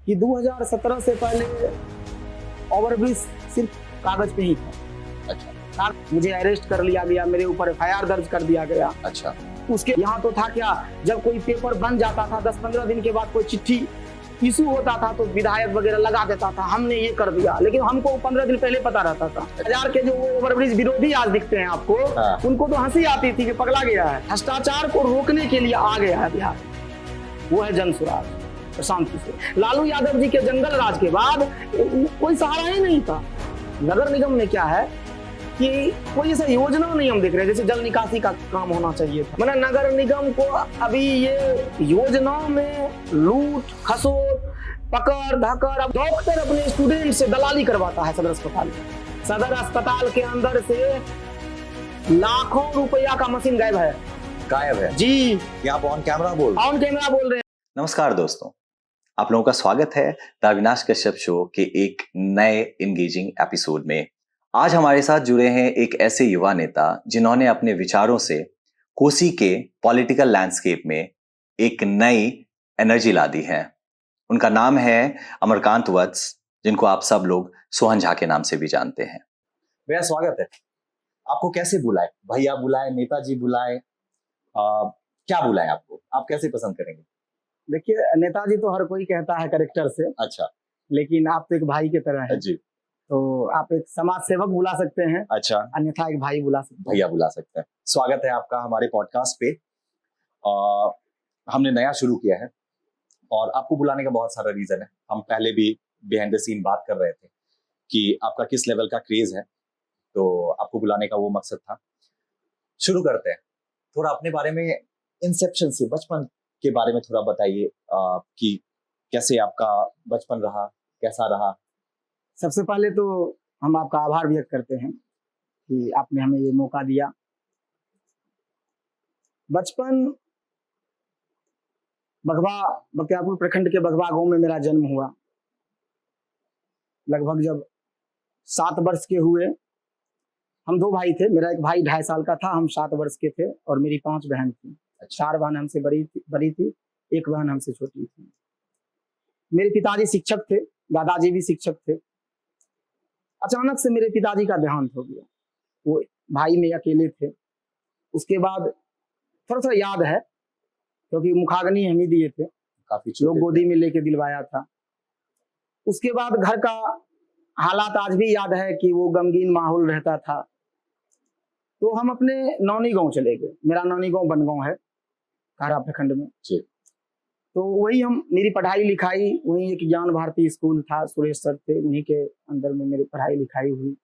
कि 2017 से पहले ओवरब्रिज सिर्फ कागज पे ही था। अच्छा। मुझे अरेस्ट कर लिया गया, मेरे ऊपर एफआईआर दर्ज कर दिया गया। अच्छा। उसके यहाँ तो था क्या, जब कोई पेपर बन जाता था 10-15 दिन के बाद कोई चिट्ठी इशू होता था तो विधायक वगैरह लगा देता था, हमने ये कर दिया, लेकिन हमको 15 दिन पहले पता रहता था। हजार के जो ओवरब्रिज विरोधी आज दिखते हैं आपको, उनको तो हंसी आती थी कि पगला गया है। भ्रष्टाचार को रोकने के लिए आ गया है बिहार, वो है जनसुराज, प्रशांत किशोर। लालू यादव जी के जंगल राज के बाद कोई सहारा ही नहीं था। नगर निगम में क्या है कि कोई ऐसा योजना नहीं हम देख रहे, जैसे जल निकासी का काम होना चाहिए था। मतलब नगर निगम को अभी ये योजनाओं में लूट खसोट पकड़ धकड़। अब डॉक्टर अपने स्टूडेंट से दलाली करवाता है सदर अस्पताल में। सदर अस्पताल के अंदर से लाखों रुपया का मशीन गायब है जी। ये आप ऑन कैमरा बोल रहे हैं। नमस्कार दोस्तों, आप लोगों का स्वागत है द अविनाश कश्यप शो के एक नए इंगेजिंग एपिसोड में। आज हमारे साथ जुड़े हैं एक ऐसे युवा नेता जिन्होंने अपने विचारों से कोसी के पॉलिटिकल लैंडस्केप में एक नई एनर्जी ला दी है। उनका नाम है अमरकांत वत्स, जिनको आप सब लोग सोहन झा के नाम से भी जानते हैं। भैया स्वागत है। आपको कैसे बुलाए, भैया बुलाए, नेताजी बुलाए, क्या बुलाए आपको, आप कैसे पसंद करेंगे? देखिए, नेताजी तो हर कोई कहता है कैरेक्टर से। अच्छा। लेकिन आप तो एक भाई की तरह हैं जी। तो आप एक समाज सेवक बुला सकते हैं। अच्छा। अन्यथा एक भाई बुला सकते हैं, भैया बुला सकते हैं। स्वागत है आपका हमारे पॉडकास्ट पे। हमने नया शुरू किया है और आपको बुलाने का बहुत सारा रीजन है। हम पहले भी बिहाइंड द सीन बात कर रहे थे कि आपका किस लेवल का क्रेज है, तो आपको बुलाने का वो मकसद था। शुरू करते हैं, थोड़ा अपने बारे में, इंसेप्शन से, बचपन के बारे में थोड़ा बताइए कि कैसे आपका बचपन रहा, कैसा रहा। सबसे पहले तो हम आपका आभार व्यक्त करते हैं कि आपने हमें ये मौका दिया। बचपन बघवा, बख्तियारपुर प्रखंड के बघवा गांव में मेरा जन्म हुआ। लगभग जब 7 वर्ष के हुए, हम 2 भाई थे, मेरा एक भाई 2.5 साल का था, हम 7 वर्ष के थे और मेरी 5 बहन थी। 4 बहन हमसे बड़ी थी, 1 बहन हमसे छोटी थी। मेरे पिताजी शिक्षक थे, दादाजी भी शिक्षक थे। अचानक से मेरे पिताजी का देहांत हो गया। वो भाई में अकेले थे। उसके बाद थोड़ा याद है क्योंकि मुखाग्नि हम ही दिए थे, काफी लोग गोदी में लेके दिलवाया था। उसके बाद घर का हालात आज भी याद है कि वो गमगीन माहौल रहता था। तो हम अपने नौनी गांव चले गए। मेरा नौनी गांव बनगांव है, कारा प्रखंड में। तो वही हम, मेरी पढ़ाई लिखाई वही, एक ज्ञान भारती स्कूल था, सुरेश सर थे, उन्हीं के अंदर में मेरी पढ़ाई लिखाई हुई।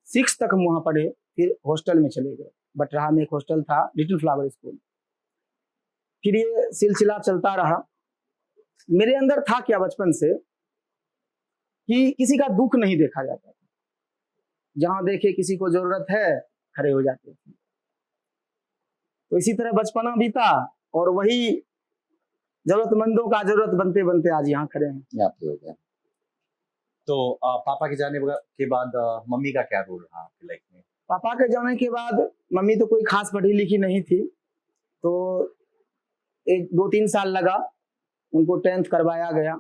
6 तक हम वहाँ पढ़े, फिर हॉस्टल में चले गए। बटराहा में एक हॉस्टल था, लिटिल फ्लावर स्कूल। फिर ये सिलसिला चलता रहा। मेरे अंदर था क्या बचपन से कि किसी का दुख नहीं देखा जाता था। जहां देखे किसी को जरूरत है, खड़े हो जाते थे। तो इसी तरह बचपना बीता और वही जरूरतमंदों का जरूरत बनते बनते आज यहाँ खड़े हैं। हो गया। तो पापा के जाने के बाद मम्मी का क्या रोल रहा आपकी लाइफ में? पापा के जाने के बाद मम्मी तो कोई खास पढ़ी लिखी नहीं थी, तो 2-3 साल लगा उनको 10th करवाया गया,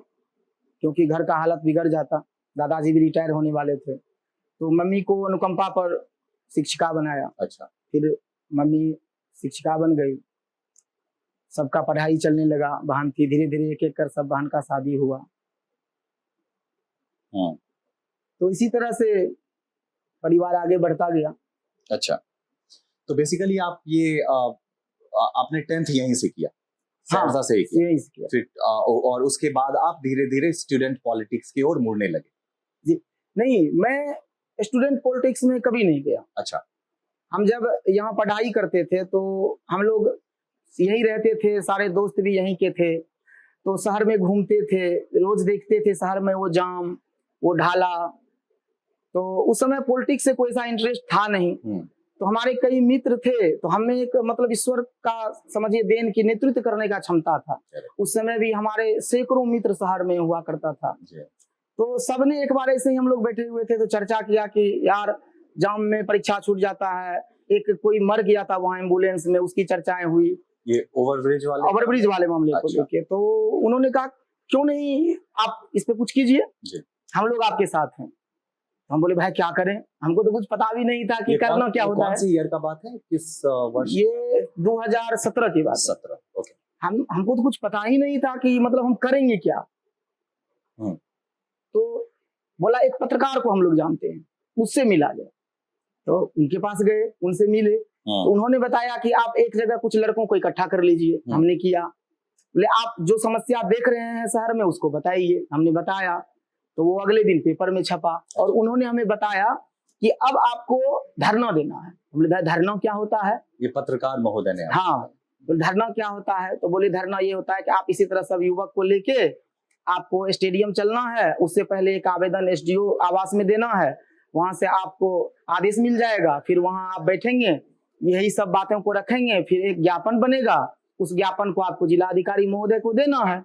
क्योंकि घर का हालत बिगड़ जाता। दादाजी भी रिटायर होने वाले थे, तो मम्मी को अनुकंपा पर शिक्षिका बनाया। अच्छा। फिर मम्मी शिक्षिका बन गई, सबका पढ़ाई चलने लगा। बहन थी, धीरे धीरे एक एक कर सब बहन का शादी हुआ। तो इसी तरह से परिवार आगे बढ़ता गया। अच्छा, तो बेसिकली आप ये आपने 10th यहीं से किया? हाँ, से यहीं से किया। फिर और उसके बाद आप धीरे धीरे स्टूडेंट पॉलिटिक्स की ओर मुड़ने लगे? जी नहीं, मैं स्टूडेंट पॉलिटिक्स में कभी नहीं गया। अच्छा। हम जब यहाँ पढ़ाई करते थे तो हम लोग यहीं रहते थे, सारे दोस्त भी यहीं के थे, तो शहर में घूमते थे, रोज देखते थे शहर में वो जाम, वो ढाला। तो उस समय पॉलिटिक्स से कोई ऐसा इंटरेस्ट था नहीं। तो हमारे कई मित्र थे, तो हमें एक मतलब ईश्वर का समझिए देन की नेतृत्व करने का क्षमता था। उस समय भी हमारे सैकड़ों मित्र शहर में हुआ करता था। तो सबने एक बार ऐसे ही हम लोग बैठे हुए थे तो चर्चा किया कि यार जाम में परीक्षा छूट जाता है, एक कोई मर गया था वहाँ एम्बुलेंस में, उसकी चर्चाएं हुई। ये ओवरब्रिज वाले मामले को अच्छा। लेके। तो उन्होंने कहा क्यों नहीं आप इस पे कुछ कीजिए, जी। हम लोग आपके साथ हैं। हम बोले भाई क्या करें, हमको तो कुछ पता भी नहीं था कि करना क्या होता है। कौन सी ईयर का बात है, किस वर्ष? ये 2017 की बात है। 17, ओके। हमको तो कुछ पता ही नहीं था कि मतलब हम करेंगे क्या। तो बोला एक पत्रकार को हम लोग जानते हैं, उससे मिला गया। तो उनके पास गए, उनसे मिले, तो उन्होंने बताया कि आप एक जगह कुछ लड़कों को इकट्ठा कर लीजिए। हमने किया। बोले आप जो समस्या देख रहे हैं शहर में उसको बताइए। हमने बताया, तो वो अगले दिन पेपर में छपा और उन्होंने हमें बताया कि अब आपको धरना देना है। बोले धरना क्या होता है? ये पत्रकार महोदय ने? हाँ। बोले धरना क्या होता है? तो बोले धरना ये होता है कि आप इसी तरह सब युवक को लेके आपको स्टेडियम चलना है, उससे पहले एक आवेदन एसडीओ आवास में देना है, वहां से आपको आदेश मिल जाएगा, फिर वहां आप बैठेंगे, यही सब बातों को रखेंगे, फिर एक ज्ञापन बनेगा, उस ज्ञापन को आपको जिलाधिकारी महोदय को देना है।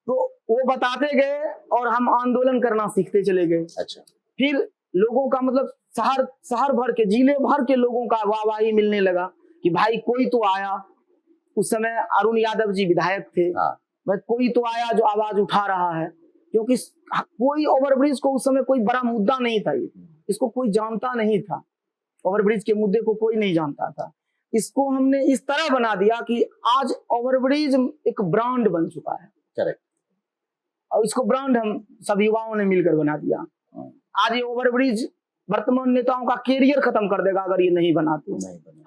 तो वो बताते गए और हम आंदोलन करना सीखते चले गए। अच्छा। फिर लोगों का मतलब शहर भर के, जिले भर के लोगों का वाहवाही मिलने लगा कि भाई कोई तो आया। उस समय अरुण यादव जी विधायक थे। भाई कोई तो आया जो आवाज उठा रहा है, क्योंकि कोई ओवरब्रिज को उस समय कोई बड़ा मुद्दा नहीं था। इसको कोई जानता नहीं था, ओवरब्रिज के मुद्दे को कोई नहीं जानता था। इसको हमने इस तरह बना दिया कि आज ओवरब्रिज एक ब्रांड बन चुका है। करेक्ट। और इसको ब्रांड हम सब युवाओं ने मिलकर बना दिया। आज ये ओवरब्रिज वर्तमान नेताओं का कैरियर खत्म कर देगा अगर ये नहीं बनाते।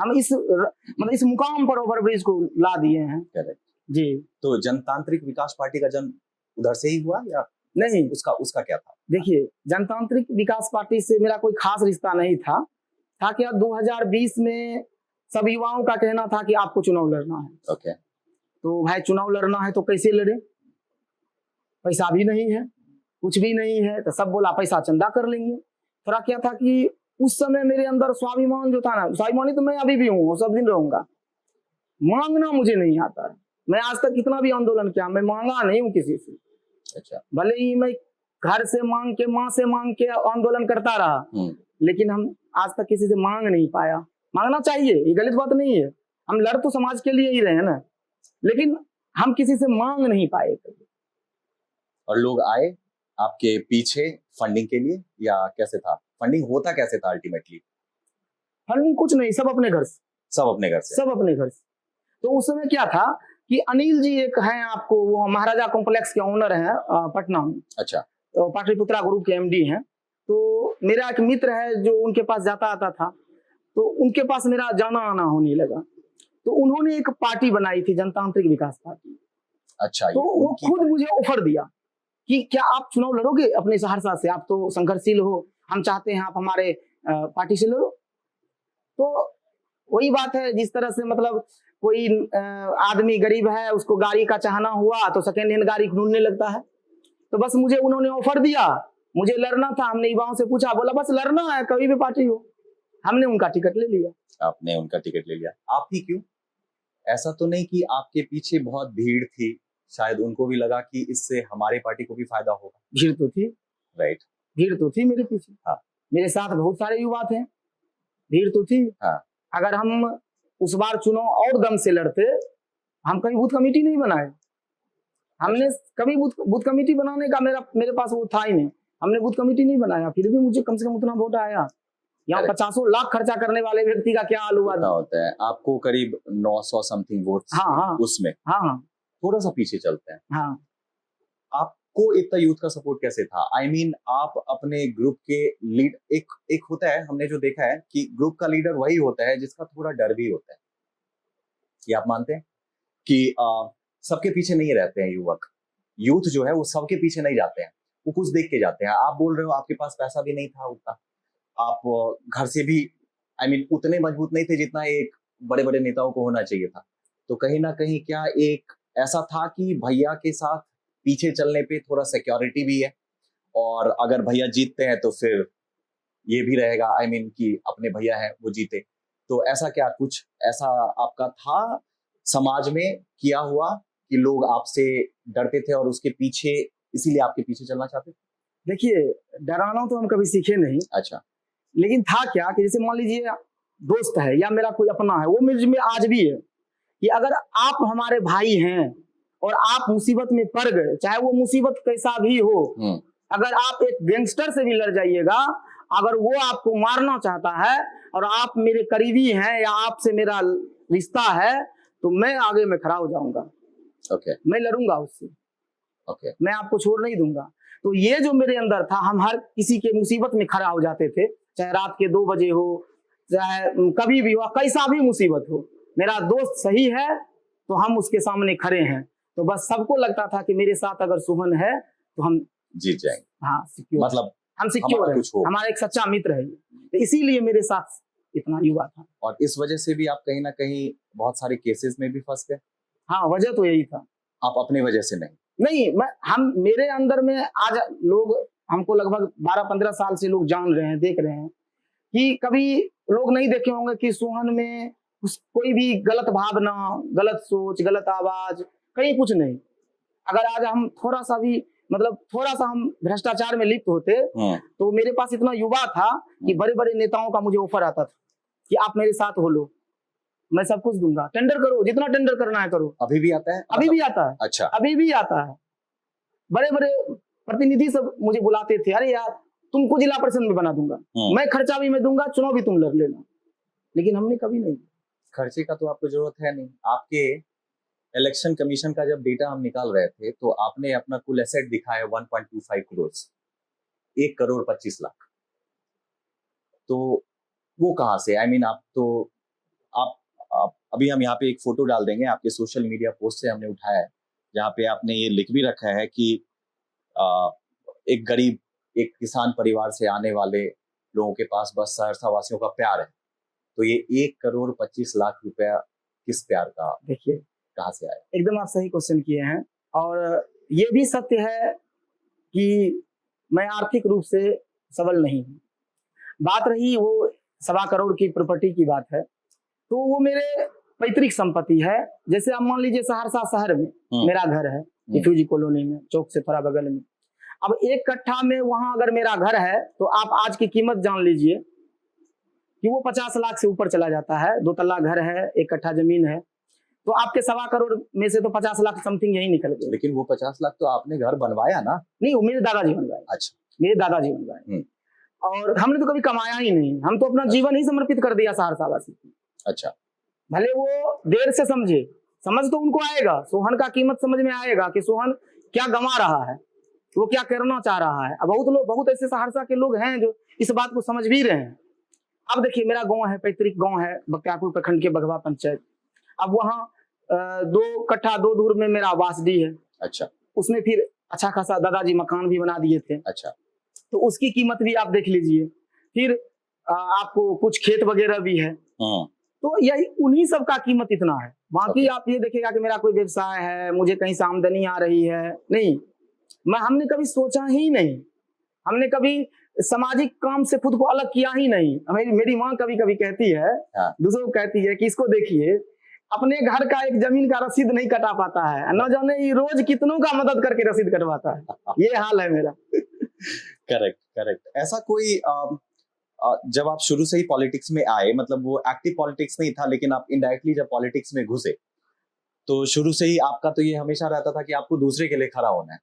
हम इस मुकाम पर ओवरब्रिज को ला दिए हैं। करेक्ट जी। तो जनतांत्रिक विकास पार्टी का जन्म उधर से ही हुआ या नहीं? उसका क्या था? देखिए, जनतांत्रिक विकास पार्टी से मेरा कोई खास रिश्ता नहीं था। क्या 2020 में सब युवाओं का कहना था कि आपको चुनाव लड़ना है। ओके। तो भाई चुनाव लड़ना है तो कैसे लड़े? पैसा भी नहीं है, कुछ भी नहीं है। तो सब बोला पैसा चंदा कर लेंगे। थोड़ा क्या था कि उस समय मेरे अंदर स्वाभिमान जो था ना, स्वाभिमानी तो मैं अभी भी हूँ, सब दिन रहूंगा। मांगना मुझे नहीं आता है। मैं आज तक कितना भी आंदोलन किया, मैं मांगा नहीं हूँ किसी से। अच्छा। भले ही मैं घर से मांग के, माँ से मांग के आंदोलन करता रहा, लेकिन हम आज तक किसी से मांग नहीं पाया। मांगना चाहिए, ये गलत बात नहीं है। हम लड़ तो समाज के लिए ही रहे हैं ना, लेकिन हम किसी से मांग नहीं पाए। और लोग आए आपके पीछे फंडिंग के लिए या कैसे था? फंडिंग होता कैसे था अल्टीमेटली? फंडिंग कुछ नहीं, सब अपने घर से। सब अपने घर से? सब अपने घर से। तो उस समय क्या था कि अनिल जी एक हैं, आपको वो महाराजा कॉम्प्लेक्स के ओनर हैं पटना में। अच्छा। तो पाटलिपुत्रा ग्रुप के एमडी हैं। तो मेरा एक मित्र है जो उनके पास जाता आता था, तो उनके पास मेरा जाना आना होने लगा। तो उन्होंने एक पार्टी बनाई थी, जनतांत्रिक विकास पार्टी। अच्छा। तो वो खुद मुझे ऑफर दिया कि क्या आप चुनाव लड़ोगे अपने सहरसा से, आप तो संघर्षशील हो, हम चाहते हैं आप हमारे पार्टी से लड़ो। तो वही बात है, जिस तरह से मतलब कोई आदमी गरीब है, उसको गाड़ी का चाहना हुआ तो सेकेंड हैंड गाड़ी ढूंढने लगता है। तो बस मुझे उन्होंने ऑफर दिया, मुझे लड़ना था। हमने युवाओं से पूछा, बोला बस लड़ना है, कभी भी पार्टी हो। हमने उनका टिकट ले लिया। आपने उनका टिकट ले लिया? आप ही क्यों? ऐसा तो नहीं कि आपके पीछे बहुत भीड़ थी, शायद उनको भी लगा कि इससे हमारे पार्टी को भी फायदा होगा? भीड़ तो थी। राइट। भीड़ तो थी मेरे पीछे। हाँ। मेरे साथ बहुत सारे युवा थे, भीड़ तो थी। हाँ। अगर हम उस बार चुनाव और दम से लड़ते, हम कभी बूथ कमेटी नहीं बनाए। हमने कभी बूथ कमेटी बनाने का मेरे पास वो था ही नहीं। हमने बूथ कमेटी नहीं बनाया, फिर भी मुझे कम से कम उतना वोट आया। यहाँ 50 लाख खर्चा करने वाले व्यक्ति का क्या हाल हुआ होता है। आपको करीब 900 समथिंग वोट। हाँ। उसमें थोड़ा सा पीछे चलते हैं। हाँ। आपको इतना यूथ का सपोर्ट कैसे था? I mean, आप अपने ग्रुप के लीड, एक होता है, हमने जो देखा है कि ग्रुप का लीडर वही होता है जिसका थोड़ा डर भी होता है। ये आप मानते हैं कि सबके पीछे नहीं रहते हैं युवक? यूथ जो है वो सबके पीछे नहीं जाते हैं, वो कुछ देख के जाते हैं। आप बोल रहे हो आपके पास पैसा भी नहीं था उतना, आप घर से भी उतने मजबूत नहीं थे जितना एक बड़े बड़े नेताओं को होना चाहिए था। तो कहीं ना कहीं क्या एक ऐसा था कि भैया के साथ पीछे चलने पे थोड़ा सिक्योरिटी भी है, और अगर भैया जीतते हैं तो फिर ये भी रहेगा कि अपने भैया हैं वो जीते। तो ऐसा क्या कुछ ऐसा आपका था समाज में किया हुआ कि लोग आपसे डरते थे और उसके पीछे, इसीलिए आपके पीछे चलना चाहते थे? देखिए, डराना तो हम कभी सीखे नहीं। अच्छा। लेकिन था क्या कि जैसे मान लीजिए दोस्त है या मेरा कोई अपना है, वो मुझ में आज भी है कि अगर आप हमारे भाई हैं और आप मुसीबत में पड़ गए, चाहे वो मुसीबत कैसा भी हो, अगर आप एक गैंगस्टर से भी लड़ जाइएगा, अगर वो आपको मारना चाहता है और आप मेरे करीबी हैं या आपसे मेरा रिश्ता है, तो मैं आगे में खड़ा हो जाऊंगा। मैं लड़ूंगा उससे। मैं आपको छोड़ नहीं दूंगा। तो ये जो मेरे अंदर था, हम हर किसी के मुसीबत में खड़ा हो जाते थे, चाहे रात के 2 बजे हो, चाहे कभी भी हो, कैसा भी मुसीबत हो, मेरा दोस्त सही है तो हम उसके सामने खड़े हैं। तो बस सबको लगता था कि मेरे साथ अगर सोहन है तो हम जीत जाएंगे। हाँ, सिक्योर, मतलब हम सिक्योर है, हमारा एक सच्चा मित्र है। तो इसीलिए मेरे साथ इतना युवा था। और इस वजह से भी आप कहीं ना कहीं बहुत सारे केसेस में भी फंस गए। हाँ, वजह तो यही था। आप अपनी वजह से नहीं, हम मेरे अंदर में आज लोग हमको लगभग 12-15 साल से लोग जान रहे हैं, देख रहे हैं कि कभी लोग नहीं देखे होंगे कि सोहन में कोई भी गलत भावना, गलत सोच, गलत आवाज, कहीं कुछ नहीं। अगर आज हम थोड़ा सा भी मतलब थोड़ा सा हम भ्रष्टाचार में लिप्त होते तो मेरे पास इतना युवा था कि बड़े बड़े नेताओं का मुझे ऑफर आता था कि आप मेरे साथ हो लो, मैं सब कुछ दूंगा, टेंडर करो, जितना टेंडर करना है करो। अभी भी आता है? अभी भी आता है। अच्छा, अभी भी आता है। बड़े बड़े प्रतिनिधि सब मुझे बुलाते थे, अरे यार तुमको जिला परिषद में बना दूंगा, मैं खर्चा भी मैं दूंगा, चुनाव भी तुम लड़ लेना। लेकिन हमने कभी नहीं। खर्चे का तो आपको जरूरत है नहीं। आपके इलेक्शन कमीशन का जब डेटा हम निकाल रहे थे तो आपने अपना कुल एसेट दिखाया 1.25 करोड़, 1 करोड़ 25 लाख। तो वो कहाँ से? आई मीन आप तो आप अभी हम यहाँ पे एक फोटो डाल देंगे आपके सोशल मीडिया पोस्ट से, हमने उठाया है, जहाँ पे आपने ये लिख भी रखा है कि एक गरीब, एक किसान परिवार से आने वाले लोगों के पास बस सहरसा वासियों का प्यार है। तो ये 1 करोड़ 25 लाख रुपया किस प्यार का, देखिए कहाँ से आया? एकदम आप सही क्वेश्चन किए हैं। और ये भी सत्य है कि मैं आर्थिक रूप से सबल नहीं हूँ। बात रही वो 1.25 करोड़ की प्रॉपर्टी की बात है, तो वो मेरे पैतृक संपत्ति है। जैसे आप मान लीजिए सहरसा शहर में मेरा घर है, रिफ्यूजी कॉलोनी में, चौक से थोड़ा बगल में। अब 1 कट्ठा में वहां अगर मेरा घर है तो आप आज की कीमत जान लीजिए कि वो 50 लाख से ऊपर चला जाता है। 2 तल्ला घर है, 1 कट्ठा जमीन है, तो आपके 1.25 करोड़ में से तो 50 लाख समथिंग यही निकल गए। लेकिन वो 50 लाख तो आपने घर बनवाया ना? नहीं, वो मेरे दादाजी बनवाए। अच्छा, मेरे दादाजी बनवाए। और हमने तो कभी कमाया ही नहीं, हम तो अपना जीवन ही समर्पित कर दिया सहरसा वासी को। अच्छा, भले वो देर से समझे, समझ तो उनको आएगा, सोहन का कीमत समझ में आएगा कि सोहन क्या गंवा रहा है, वो क्या करना चाह रहा है। अब बहुत ऐसे सहरसा के लोग हैं जो इस बात को समझ भी रहे हैं। अब देखिए, मेरा गांव है, पैतृक गांव है बख्तियारपुर प्रखंड के बघवा पंचायत। अब वहाँ 2 कट्ठा 2 धूर में मेरा वासडी है। अच्छा, उसमें फिर अच्छा खासा दादाजी मकान भी बना दिए थे। अच्छा, तो उसकी कीमत भी आप देख लीजिए। फिर आपको कुछ खेत वगैरह भी है। तो यही उन्हीं सब का कीमत इतना है। बाकी आप ये देखिएगा कि मेरा कोई व्यवसाय है, मुझे कहीं से आमदनी आ रही है, नहीं, हमने कभी सोचा ही नहीं। हमने कभी सामाजिक काम से खुद को अलग किया ही नहीं। मेरी माँ कभी कभी कहती है, दूसरों को कहती है कि इसको देखिए, अपने घर का एक जमीन का रसीद नहीं कटा पाता है, न जाने ये रोज कितनों का मदद करके रसीद कटवाता है। ये हाल है मेरा। करेक्ट। ऐसा कोई जब आप शुरू से ही पॉलिटिक्स में आए, मतलब वो एक्टिव पॉलिटिक्स नहीं था, लेकिन आप इनडायरेक्टली जब पॉलिटिक्स में घुसे तो शुरू से ही आपका तो ये हमेशा रहता था कि आपको दूसरे के लिए खड़ा होना है।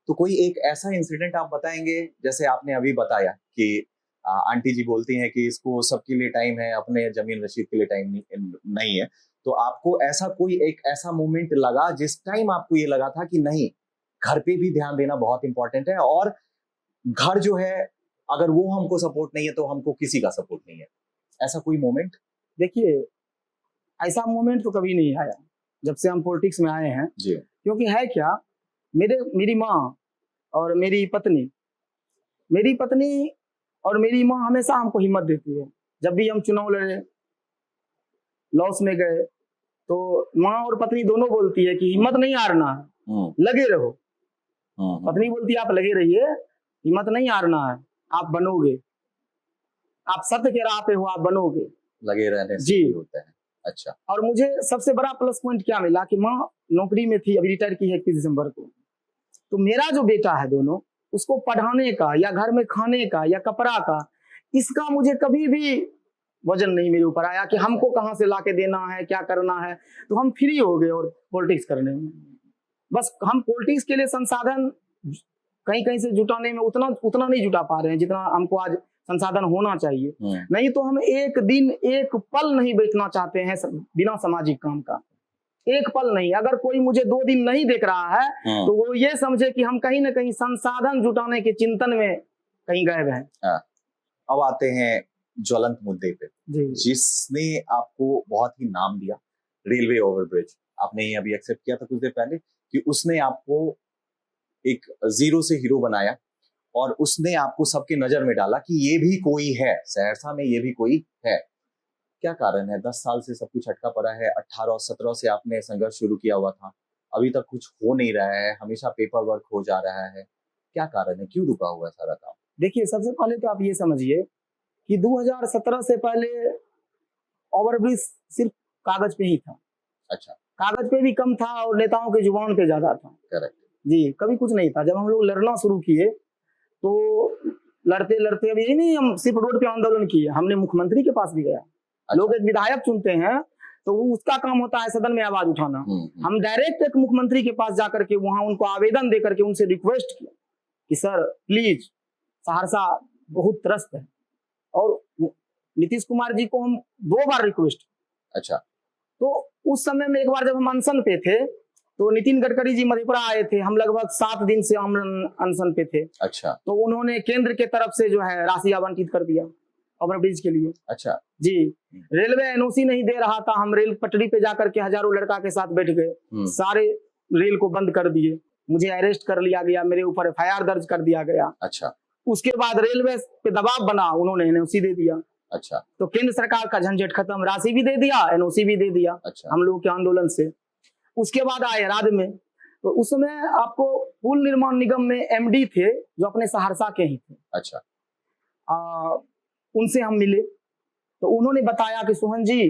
तो कोई एक ऐसा इंसिडेंट आप बताएंगे, जैसे आपने अभी बताया कि आंटी जी बोलती हैं कि इसको सबके लिए टाइम है, अपने जमीन रसीद के लिए टाइम नहीं है। तो आपको ऐसा कोई एक ऐसा मोमेंट लगा जिस टाइम आपको ये लगा था कि नहीं, घर पे भी ध्यान देना बहुत इंपॉर्टेंट है, और घर जो है अगर वो हमको सपोर्ट नहीं है तो हमको किसी का सपोर्ट नहीं है, ऐसा कोई मोमेंट? देखिए, ऐसा मोमेंट तो कभी नहीं आया जब से हम पॉलिटिक्स में आए हैं जी। क्योंकि है क्या, मेरी माँ और मेरी पत्नी और मेरी माँ हमेशा हमको हिम्मत देती है। जब भी हम चुनाव लड़े, लॉस में गए, तो माँ और पत्नी दोनों बोलती है कि हिम्मत नहीं हारना है, लगे रहो। पत्नी बोलती है आप लगे रहिए, हिम्मत नहीं हारना है, आप बनोगे, आप सत्य के राह पे हो, आप बनोगे, लगे रहने से जी होता है। अच्छा। और मुझे सबसे बड़ा प्लस पॉइंट क्या मिला कि माँ नौकरी में थी, अभी रिटायर की है 31 दिसंबर को। तो मेरा जो बेटा है दोनों, उसको पढ़ाने का या घर में खाने का या कपड़ा का, इसका मुझे कभी भी वजन नहीं मेरे ऊपर आया कि हमको कहाँ से लाके देना है, क्या करना है। तो हम फ्री हो गए और पॉलिटिक्स करने में। बस हम पॉलिटिक्स के लिए संसाधन कहीं कहीं से जुटाने में उतना नहीं जुटा पा रहे हैं जितना हमको आज संसाधन होना चाहिए। नहीं तो हम एक दिन एक पल नहीं बैठना चाहते हैं बिना सामाजिक काम का, एक पल नहीं। अगर कोई मुझे 2 दिन नहीं देख रहा है तो वो ये समझे कि हम कहीं ना कहीं संसाधन जुटाने के चिंतन में कहीं गए हैं। अब आते हैं ज्वलंत मुद्दे पे, जिसने आपको बहुत ही नाम दिया, रेलवे ओवरब्रिज। आपने ये अभी एक्सेप्ट किया था कुछ देर पहले कि उसने आपको एक जीरो से हीरो बनाया और उसने आपको सबके नजर में डाला कि ये भी कोई है, सहरसा में ये भी कोई है। क्या कारण है? 10 साल से सब कुछ अटका पड़ा है। 18 और 17 से आपने संघर्ष शुरू किया हुआ था, अभी तक कुछ हो नहीं रहा है, हमेशा पेपर वर्क हो जा रहा है। क्या कारण है, क्यों रुका हुआ है सारा काम? देखिए, सबसे पहले तो आप ये समझिए कि 2017 से पहले ओवरब्रिज सिर्फ कागज पे ही था। अच्छा, कागज पे भी कम था और नेताओं के जुबान पे ज्यादा था। करेक्ट जी, कभी कुछ नहीं था। जब हम लोग लड़ना शुरू किए तो लड़ते लड़ते, अब यही नहीं हम सिर्फ रोड पे आंदोलन किए, हमने मुख्यमंत्री के पास भी गया। अच्छा। लोग एक विधायक चुनते हैं तो उसका काम होता है सदन में आवाज उठाना। हम डायरेक्ट एक मुख्यमंत्री के पास जाकर के वहां उनको आवेदन दे करके उनसे रिक्वेस्ट किया कि सर प्लीज, सहरसा बहुत त्रस्त है। और नीतीश कुमार जी को हम 2 बार रिक्वेस्ट। अच्छा। तो उस समय में एक बार जब हम अनशन पे थे तो नितिन गडकरी जी मधेपुरा आए थे, हम लगभग 7 दिन से हम अनशन पे थे। अच्छा। तो उन्होंने केंद्र के तरफ से जो है राशि आवंटित कर दिया ओवरब्रिज के लिए। अच्छा जी, रेलवे एनओसी नहीं दे रहा था, हम रेल पटरी पे जाकर के हजारों लड़का के साथ बैठ गए, सारे रेल को बंद कर दिए, मुझे अरेस्ट कर लिया गया, मेरे ऊपर FIR दर्ज कर दिया गया। अच्छा। उसके बाद रेलवे पे दबाव बना, उन्होंने एनओसी दे दिया। अच्छा। तो केंद्र सरकार का झंझट खत्म, राशि भी दे दिया, एनओसी भी दे दिया। अच्छा। हम लोग के आंदोलन से। उसके बाद आए राज्य में, तो उस समय आपको पुल निर्माण निगम में MD थे जो अपने सहरसा के ही थे। अच्छा। उनसे हम मिले तो उन्होंने बताया कि सोहन जी,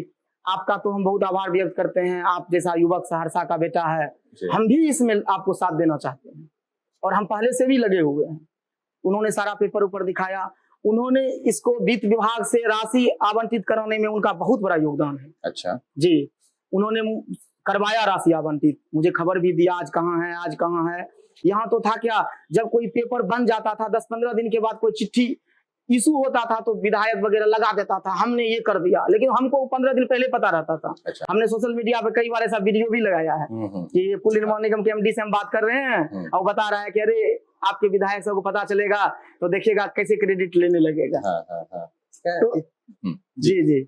आपका तो हम बहुत आभार व्यक्त करते हैं, आप जैसा युवक सहरसा का बेटा है, हम भी इसमें आपको साथ देना चाहते हैं और हम पहले से भी लगे हुए हैं। उन्होंने सारा पेपर ऊपर दिखाया। उन्होंने इसको वित्त विभाग से राशि आवंटित कराने में उनका बहुत बड़ा योगदान है। अच्छा जी, उन्होंने करवाया राशि आवंटित, मुझे खबर भी दिया आज कहाँ है, आज कहाँ है। यहाँ तो था क्या, जब कोई पेपर बन जाता था 10-15 दिन के बाद कोई चिट्ठी इशू होता था तो विधायक वगैरह लगा देता था, हमने ये कर दिया, लेकिन हमको 15 दिन पहले पता रहता था। अच्छा। हमने सोशल मीडिया पे कई बार ऐसा वीडियो भी लगाया है कि पुल निर्माण निगम के MD से हम बात कर रहे हैं और बता रहा है कि अरे आपके विधायक सबको पता चलेगा तो देखिएगा कैसे क्रेडिट लेने लगेगा। तो जी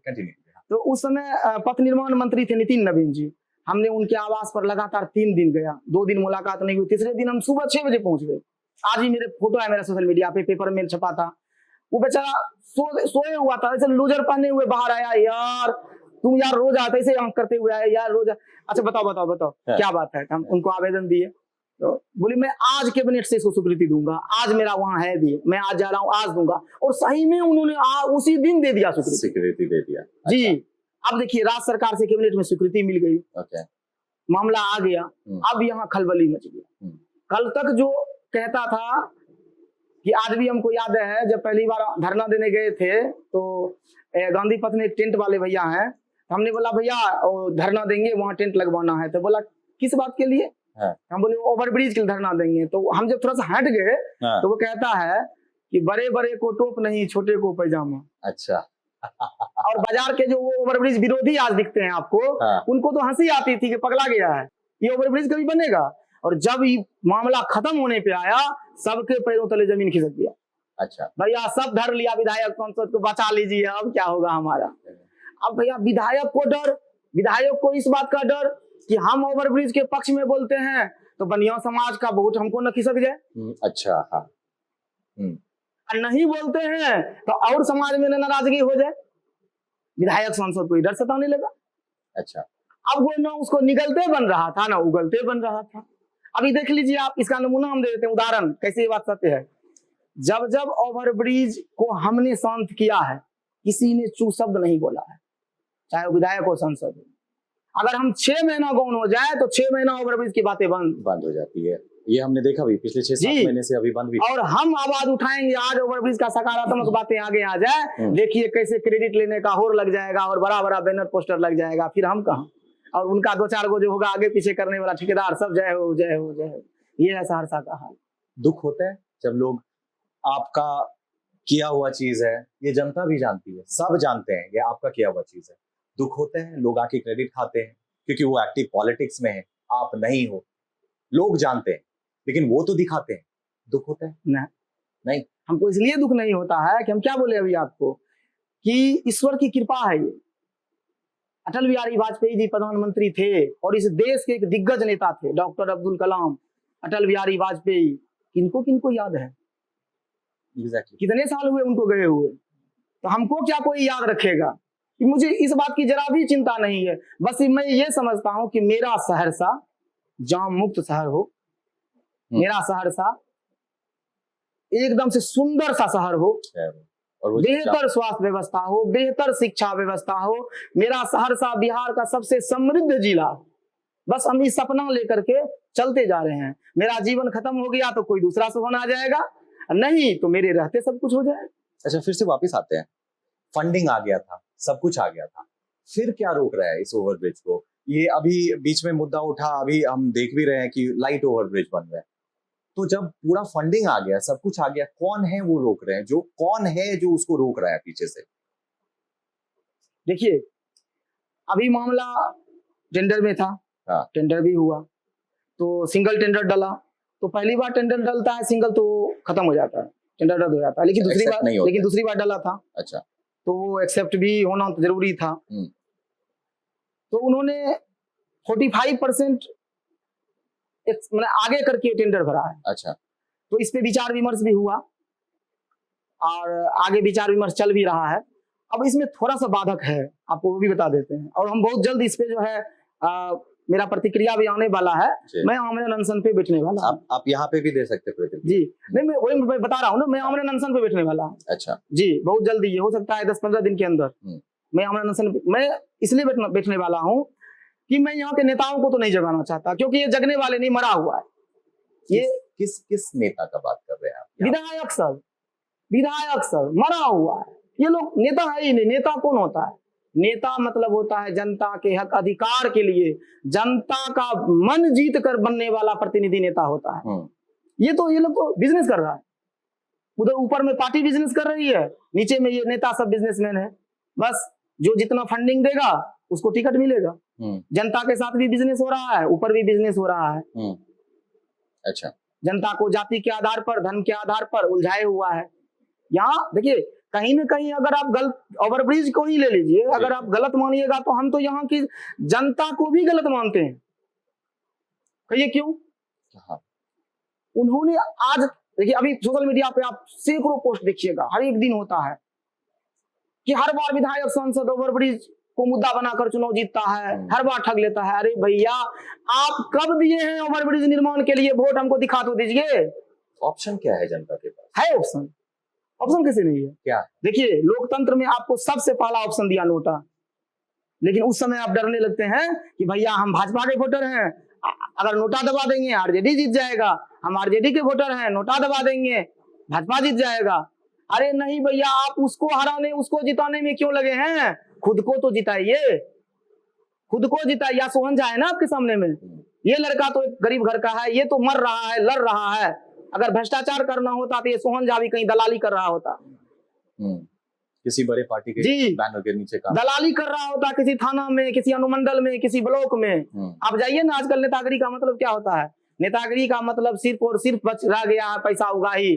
तो उस समय पथ निर्माण मंत्री थे नितिन नवीन जी। हमने उनके आवास पर लगातार 3 दिन गया, 2 दिन मुलाकात नहीं हुई, तीसरे दिन हम सुबह 6 बजे पहुंच गए। आज भी मेरे फोटो है मेरा सोशल मीडिया पे, पेपर में छपा था। वो बेचारा सोए हुआ था, ऐसे लूजर पहने हुए बाहर आया, यार तुम यार रोज आते ऐसे करते हुए आए यार रोज। अच्छा बताओ क्या बात है। हम उनको आवेदन दिए तो बोली मैं आज कैबिनेट से इसको स्वीकृति दूंगा, आज मेरा वहां है भी, मैं आज जा रहा हूँ, आज दूंगा। और सही में उन्होंने उसी दिन दे दिया स्वीकृति दे दिया। जी, अब देखिए राज्य सरकार से कैबिनेट में स्वीकृति मिल गई। मामला आ गया। अब यहाँ खलबली मच गया। कल तक जो कहता था कि आज भी हमको याद है जब पहली बार धरना देने गए थे तो गांधी पथ में टेंट वाले भैया हैं, हमने बोला भैया धरना देंगे, वहाँ टेंट लगवाना है। तो बोला किस बात के लिए? हम बोले ओवरब्रिज के लिए धरना देंगे। तो हम जब थोड़ा सा हट गए तो वो कहता है कि बड़े बड़े को टोप नहीं, छोटे को पैजामा। अच्छा। और बाजार के जो वो ओवरब्रिज विरोधी आज दिखते हैं आपको, उनको तो हंसी आती थी कि पगला गया है, ये ओवरब्रिज कभी बनेगा। और जब ये मामला खत्म होने पे आया, सबके पैरों तले जमीन खिसक गया। अच्छा भैया, सब धर लिया, विधायक सांसद को बचा लीजिए, अब क्या होगा हमारा। अब भैया विधायक को डर, विधायक को इस बात का डर कि हम ओवरब्रिज के पक्ष में बोलते हैं तो बनिया समाज का वोट हमको न खिसक जाए। अच्छा हाँ। नहीं बोलते हैं तो और समाज में नाराजगी हो जाए, विधायक सांसद को डर सताने लगा। अच्छा, अब वो ना उसको निगलते बन रहा था ना उगलते बन रहा था। अभी देख लीजिए आप, इसका नमूना हम दे देते हैं, उदाहरण कैसे ये बात सत्य है। जब जब ओवरब्रिज को हमने शांत किया है, किसी ने चू शब्द नहीं बोला है, चाहे वो विधायक हो सांसद हो। अगर हम 6 महीना गौन हो जाए तो 6 महीना ओवरब्रिज की बातें बंद हो जाती है। ये हमने देखा भी पिछले 6-7 जी। महीने से अभी बंद भी। और हम आवाज उठाएंगे आज ओवरब्रिज का सकारात्मक बातें आगे आ जाए, देखिए कैसे क्रेडिट लेने का होर लग जाएगा और बड़ा बड़ा बैनर पोस्टर लग जाएगा, फिर हम कहाँ, और उनका 2-4 गो जो होगा आगे पीछे करने वाला ठेकेदार सब जय हो जय हो जय हो। ये है सहरसा का हाल। दुख होता है जब लोग आपका किया हुआ चीज है, ये जनता भी जानती है, सब जानते हैं ये आपका किया हुआ चीज है, दुख होता है लोग आके क्रेडिट खाते हैं क्योंकि वो एक्टिव पॉलिटिक्स में है, आप नहीं हो, लोग जानते हैं लेकिन वो तो दिखाते हैं, दुख होता है? नहीं, हमको इसलिए दुख नहीं होता है कि हम क्या बोले अभी आपको कि ईश्वर की कृपा है। ये अटल बिहारी वाजपेयी जी प्रधानमंत्री थे और इस देश के एक दिग्गज नेता थे, डॉक्टर अब्दुल कलाम, अटल बिहारी वाजपेयी, किनको किनको याद है? एग्जैक्टली। कितने साल हुए उनको गए हुए, तो हमको क्या कोई याद रखेगा? कि मुझे इस बात की जरा भी चिंता नहीं है, बस मैं ये समझता हूं कि मेरा सहरसा जाम मुक्त शहर हो, मेरा सहरसा एकदम से सुंदर सा शहर हो, और वो बेहतर स्वास्थ्य व्यवस्था हो, बेहतर शिक्षा व्यवस्था हो, मेरा सहरसा बिहार का सबसे समृद्ध जिला। बस हम इस सपना लेकर के चलते जा रहे हैं। मेरा जीवन खत्म हो गया तो कोई दूसरा सुहाना आ जाएगा, नहीं तो मेरे रहते सब कुछ हो जाएगा। अच्छा, फिर से वापस आते हैं, फंडिंग आ गया था, सब कुछ आ गया था, फिर क्या रोक रहा है इस ओवरब्रिज को? ये अभी बीच में मुद्दा उठा, अभी हम देख भी रहे हैं कि लाइट ओवरब्रिज बन रहा है, तो जब पूरा फंडिंग आ गया, सब कुछ आ गया, कौन है वो रोक रहे हैं? जो कौन है जो उसको रोक रहा है पीछे से? देखिए अभी मामला टेंडर में था, हाँ। टेंडर भी हुआ तो सिंगल टेंडर डला, तो पहली बार टेंडर डलता है सिंगल तो खत्म हो जाता है, टेंडर रद्द हो जाता है, लेकिन दूसरी बार डला था। अच्छा। तो वो एक्सेप्ट भी होना जरूरी था। तो उन्होंने 45% मतलब आगे करके टेंडर भरा है। अच्छा। तो इस पे विचार विमर्श भी हुआ और आगे विचार विमर्श चल भी रहा है। अब इसमें थोड़ा सा बाधक है, आपको वो भी बता देते हैं, और हम बहुत जल्द इस पे जो है मेरा प्रतिक्रिया भी आने वाला है। मैं आमरण अनशन पे बैठने वाला हूं। आप यहाँ पे भी दे सकते प्रतिक्रिया। जी नहीं, मैं वही बता रहा हूँ ना, मैं आमरण अनशन पे बैठने वाला हूँ। अच्छा जी, बहुत जल्दी, ये हो सकता है 10-15 दिन के अंदर मैं आमरण अनशन, मैं इसलिए बैठने वाला हूँ कि मैं यहाँ के नेताओं को तो नहीं जगाना चाहता, क्योंकि ये जगने वाले नहीं, मरा हुआ है। ये किस नेता का बात कर रहे हैं आप? विधायक सर मरा हुआ है। ये लोग नेता है ही नहीं। नेता कौन होता है? नेता मतलब होता है जनता के हक अधिकार के लिए जनता का मन जीत कर बनने वाला प्रतिनिधि नेता होता है। ये लोग तो बिजनेस कर रहा है, उधर ऊपर में पार्टी बिजनेस कर रही है, नीचे में ये नेता सब बिजनेसमैन है। बस जो जितना फंडिंग देगा उसको टिकट मिलेगा। जनता के साथ भी बिजनेस हो रहा है, ऊपर भी बिजनेस हो रहा है। अच्छा, जनता को जाति के आधार पर, धर्म के आधार पर उलझाए हुआ है। यहाँ देखिए कहीं ना कहीं अगर आप गलत, ओवरब्रिज को ही ले लीजिए, अगर आप गलत मानिएगा तो हम तो यहाँ की जनता को भी गलत मानते हैं। कहिए क्यों? उन्होंने आज देखिए, अभी सोशल मीडिया पे आप सैकड़ों पोस्ट देखिएगा, हर एक दिन होता है कि हर बार विधायक सांसद ओवरब्रिज को मुद्दा बनाकर चुनाव जीतता है, हर बार ठग लेता है। अरे भैया, आप कब दिए हैं ओवरब्रिज निर्माण के लिए वोट? हमको दिखा तो दीजिए। ऑप्शन क्या है जनता के पास? है ऑप्शन? ऑप्शन कैसे नहीं है? क्या? देखिए, लोकतंत्र में आपको सबसे पहला ऑप्शन दिया नोटा, लेकिन उस समय आप डरने लगते हैं कि भैया हम भाजपा के वोटर हैं, अगर नोटा दबा देंगे आरजेडी जीत जाएगा, हम आरजेडी के वोटर हैं, नोटा दबा देंगे भाजपा जीत जाएगा। अरे नहीं भैया, आप उसको हराने, उसको जिताने में क्यों लगे हैं? खुद को तो जिताइए, खुद को जिताइए। या सोहन झा है ना आपके सामने में, ये लड़का तो एक गरीब घर का है, ये तो मर रहा है, लड़ रहा है। अगर भ्रष्टाचार करना होता तो ये सोहन झा भी कहीं दलाली कर रहा होता, किसी बड़े पार्टी के बैनर के नीचे का दलाली कर रहा होता, किसी थाना में, किसी अनुमंडल में, किसी ब्लॉक में। आप जाइए ना, आजकल नेतागिरी का मतलब क्या होता है? नेतागिरी का मतलब सिर्फ और सिर्फ बच रह गया है पैसा उगाही।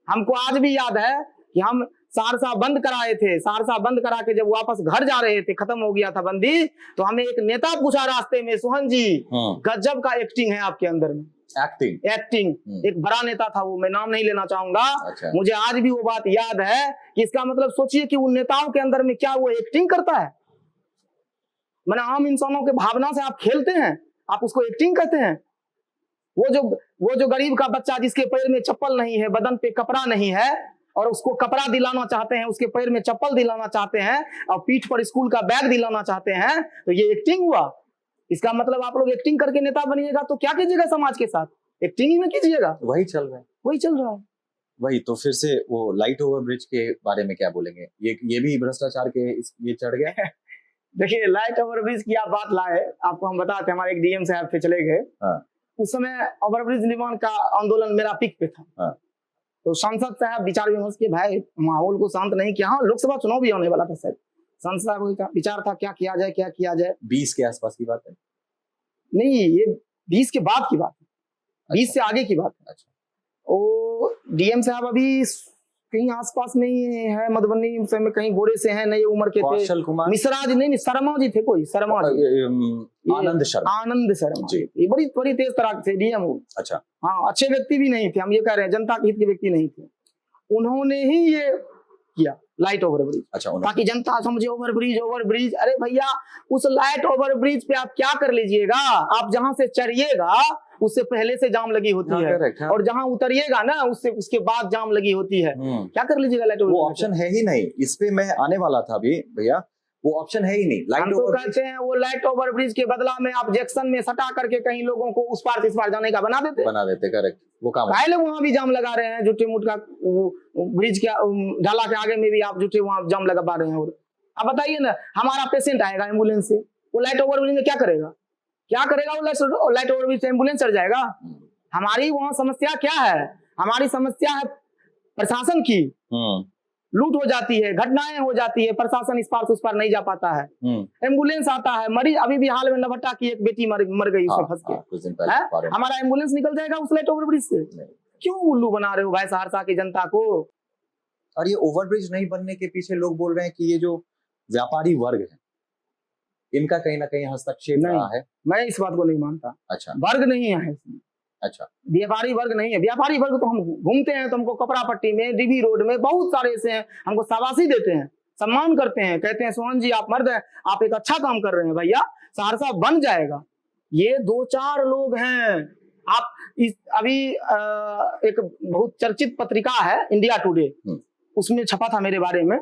हमको आज भी याद है कि हम सहरसा बंद कराए थे, सहरसा बंद करा के जब वापस घर जा रहे थे, खत्म हो गया था बंदी, तो हमें एक नेता पूछा रास्ते में, सोहन जी गजब का एक्टिंग है आपके अंदर में। एक्टिंग एक बड़ा नेता था वो, मैं नाम नहीं लेना चाहूंगा। अच्छा। मुझे आज भी वो बात याद है कि इसका मतलब सोचिए कि उन नेताओं के अंदर में क्या वो एक्टिंग करता है। मैंने आम इंसानों के भावना से आप खेलते हैं, आप उसको एक्टिंग कहते हैं। वो जो गरीब का बच्चा जिसके पैर में चप्पल नहीं है, बदन पे कपड़ा नहीं है, और उसको कपड़ा दिलाना चाहते हैं, उसके पैर में चप्पल दिलाना चाहते हैं, और पीठ पर स्कूल का बैग दिलाना चाहते हैं, तो ये एक्टिंग हुआ। इसका मतलब आप लोग एक्टिंग करके नेता बनिएगा तो क्या कीजिएगा समाज के साथ? एक्टिंग ही में कीजिएगा, वही चल रहा है। वही चल रहा है। वही तो फिर से वो लाइट ओवर ब्रिज के बारे में क्या बोलेंगे? ये भी भ्रष्टाचार के ये चढ़ गया। देखिए लाइट ओवरब्रिज की आप बात लाए, आपको हम बताते हैं, हमारे एक डीएम साहब थे चले गए। हाँ। उस समय ओवरब्रिज निर्माण का आंदोलन मेरा पीक पे था। हाँ। तो सांसद साहब विचार विमर्श के, भाई माहौल को शांत नहीं किया। हाँ, लोकसभा चुनाव भी होने वाला था सर। सांसद साहब का विचार था क्या किया जाए, क्या किया जाए। 20 के आसपास की बात है? नहीं, ये 20 के बाद की बात है, 20 से आगे की बात है। अच्छा। ओ डीएम साहब अभी कहीं आसपास में ही है, मधुबनी में कहीं गोरे से हैं, नई उम्र के थे। कौशल कुमार मिश्रा जी नहीं, शर्मा जी थे, कोई शर्मा जी, आनंद शर्मा। आनंद शर्मा जी, ये बड़ी बड़ी तेज तरार से डीएम हो। अच्छा। हाँ, अच्छे व्यक्ति भी नहीं थे, हम ये कह रहे हैं, जनता के हित के व्यक्ति नहीं थे। उन्होंने ही ये किया लाइट ओवर ब्रिज। अच्छा, ताकि जनता समझे ओवर ब्रिज। अरे भैया, उस लाइट ओवर ब्रिज पे आप क्या कर लीजिएगा, आप जहां से चढ़िएगा उससे पहले से जाम लगी होती है, correct, हाँ। और जहां उतरिएगा ना उसके बाद जाम लगी होती है। क्या कर लीजिएगा लाइट ओवर? वो ऑप्शन है ही नहीं। इस पे मैं आने वाला था अभी भैया, वो ऑप्शन है ही नहीं। लाइट ओवर कहते हैं, वो लाइट ओवर ब्रिज के बदला में आप जंक्शन में सटा करके कहीं लोगों को उस पार इस पार जाने का बना देते। करेक्ट, वो काम है। लोग वहां भी जाम लगा रहे हैं, झूठे मूठ का ब्रिज के ढाला के आगे में भी आप झूठे वहां जाम लगा रहे हैं। और अब बताइए ना, हमारा पेशेंट आएगा एम्बुलेंस से, वो लाइट ओवर ब्रिज में क्या करेगा? वो लाइट ओवर ब्रिज से एम्बुलेंस चढ़ जाएगा? हमारी वहां समस्या क्या है? हमारी समस्या है प्रशासन की। लूट हो जाती है, घटनाएं हो जाती है, प्रशासन इस पार से उस पार नहीं जा पाता है। एम्बुलेंस आता है, मरीज, अभी भी हाल में नवट्टा की एक बेटी मर गई उसमें फंस के। हमारा एम्बुलेंस निकल जाएगा उस लाइट ओवर ब्रिज से? क्यों उल्लू बना रहे हो भाई सहरसा की जनता को? और ये ओवरब्रिज नहीं बनने के पीछे लोग बोल रहे हैं कि ये जो व्यापारी वर्ग है, इनका कहीं ना कहीं हस्तक्षेप रहा है। मैं इस बात को नहीं मानता। अच्छा। वर्ग नहीं है इसमें। अच्छा। व्यापारी वर्ग नहीं है। व्यापारी वर्ग तो हम घूमते हैं तो हमको कपड़ा पट्टी में, डीबी रोड में बहुत सारे ऐसे हैं, हमको शाबाशी देते हैं, सम्मान करते हैं, कहते हैं सोहन जी आप मर्द हैं, आप एक अच्छा काम कर रहे हैं। भैया सहरसा बन जाएगा। ये 2-4 लोग हैं। आप अभी एक बहुत चर्चित पत्रिका है इंडिया टुडे, उसमें छपा था मेरे बारे में,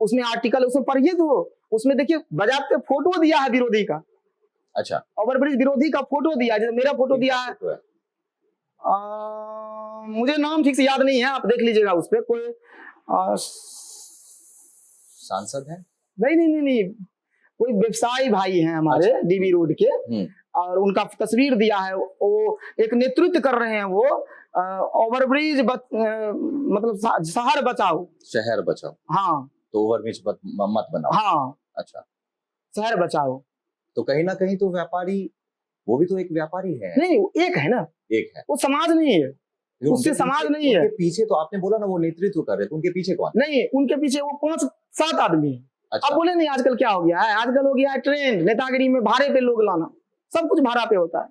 उसमें आर्टिकल, उसमें पढ़िए तो उसमें देखिए बाजाबते फोटो दिया है विरोधी का। अच्छा। ओवरब्रिज विरोधी का फोटो दिया, जैसे मेरा फोटो दिया है। मुझे नाम ठीक से याद नहीं है, आप देख लीजिएगा उस पर। कोई सांसद है? नहीं, कोई व्यवसायी भाई हैं हमारे। अच्छा। डीबी रोड के, और उनका तस्वीर दिया है। वो एक नेतृत्व कर रहे हैं, वो ओवरब्रिज मतलब शहर बचाओ। हाँ, तो ओवरब्रिज मत बनाओ। हाँ, अच्छा, शहर बचाओ। तो कहीं ना कहीं तो व्यापारी, वो भी तो एक व्यापारी है। नहीं, एक है ना, एक है, वो समाज नहीं है, उससे समाज नहीं है। उनके पीछे तो आपने बोला ना वो नेतृत्व कर रहे, तो उनके पीछे कौन? नहीं, उनके पीछे वो 5-7 आदमी है। अच्छा। अब बोले नहीं, आजकल क्या हो गया है? आजकल हो गया है ट्रेंड नेतागिरी में, भाड़े पे लोग लाना, सब कुछ भाड़ा पे होता है,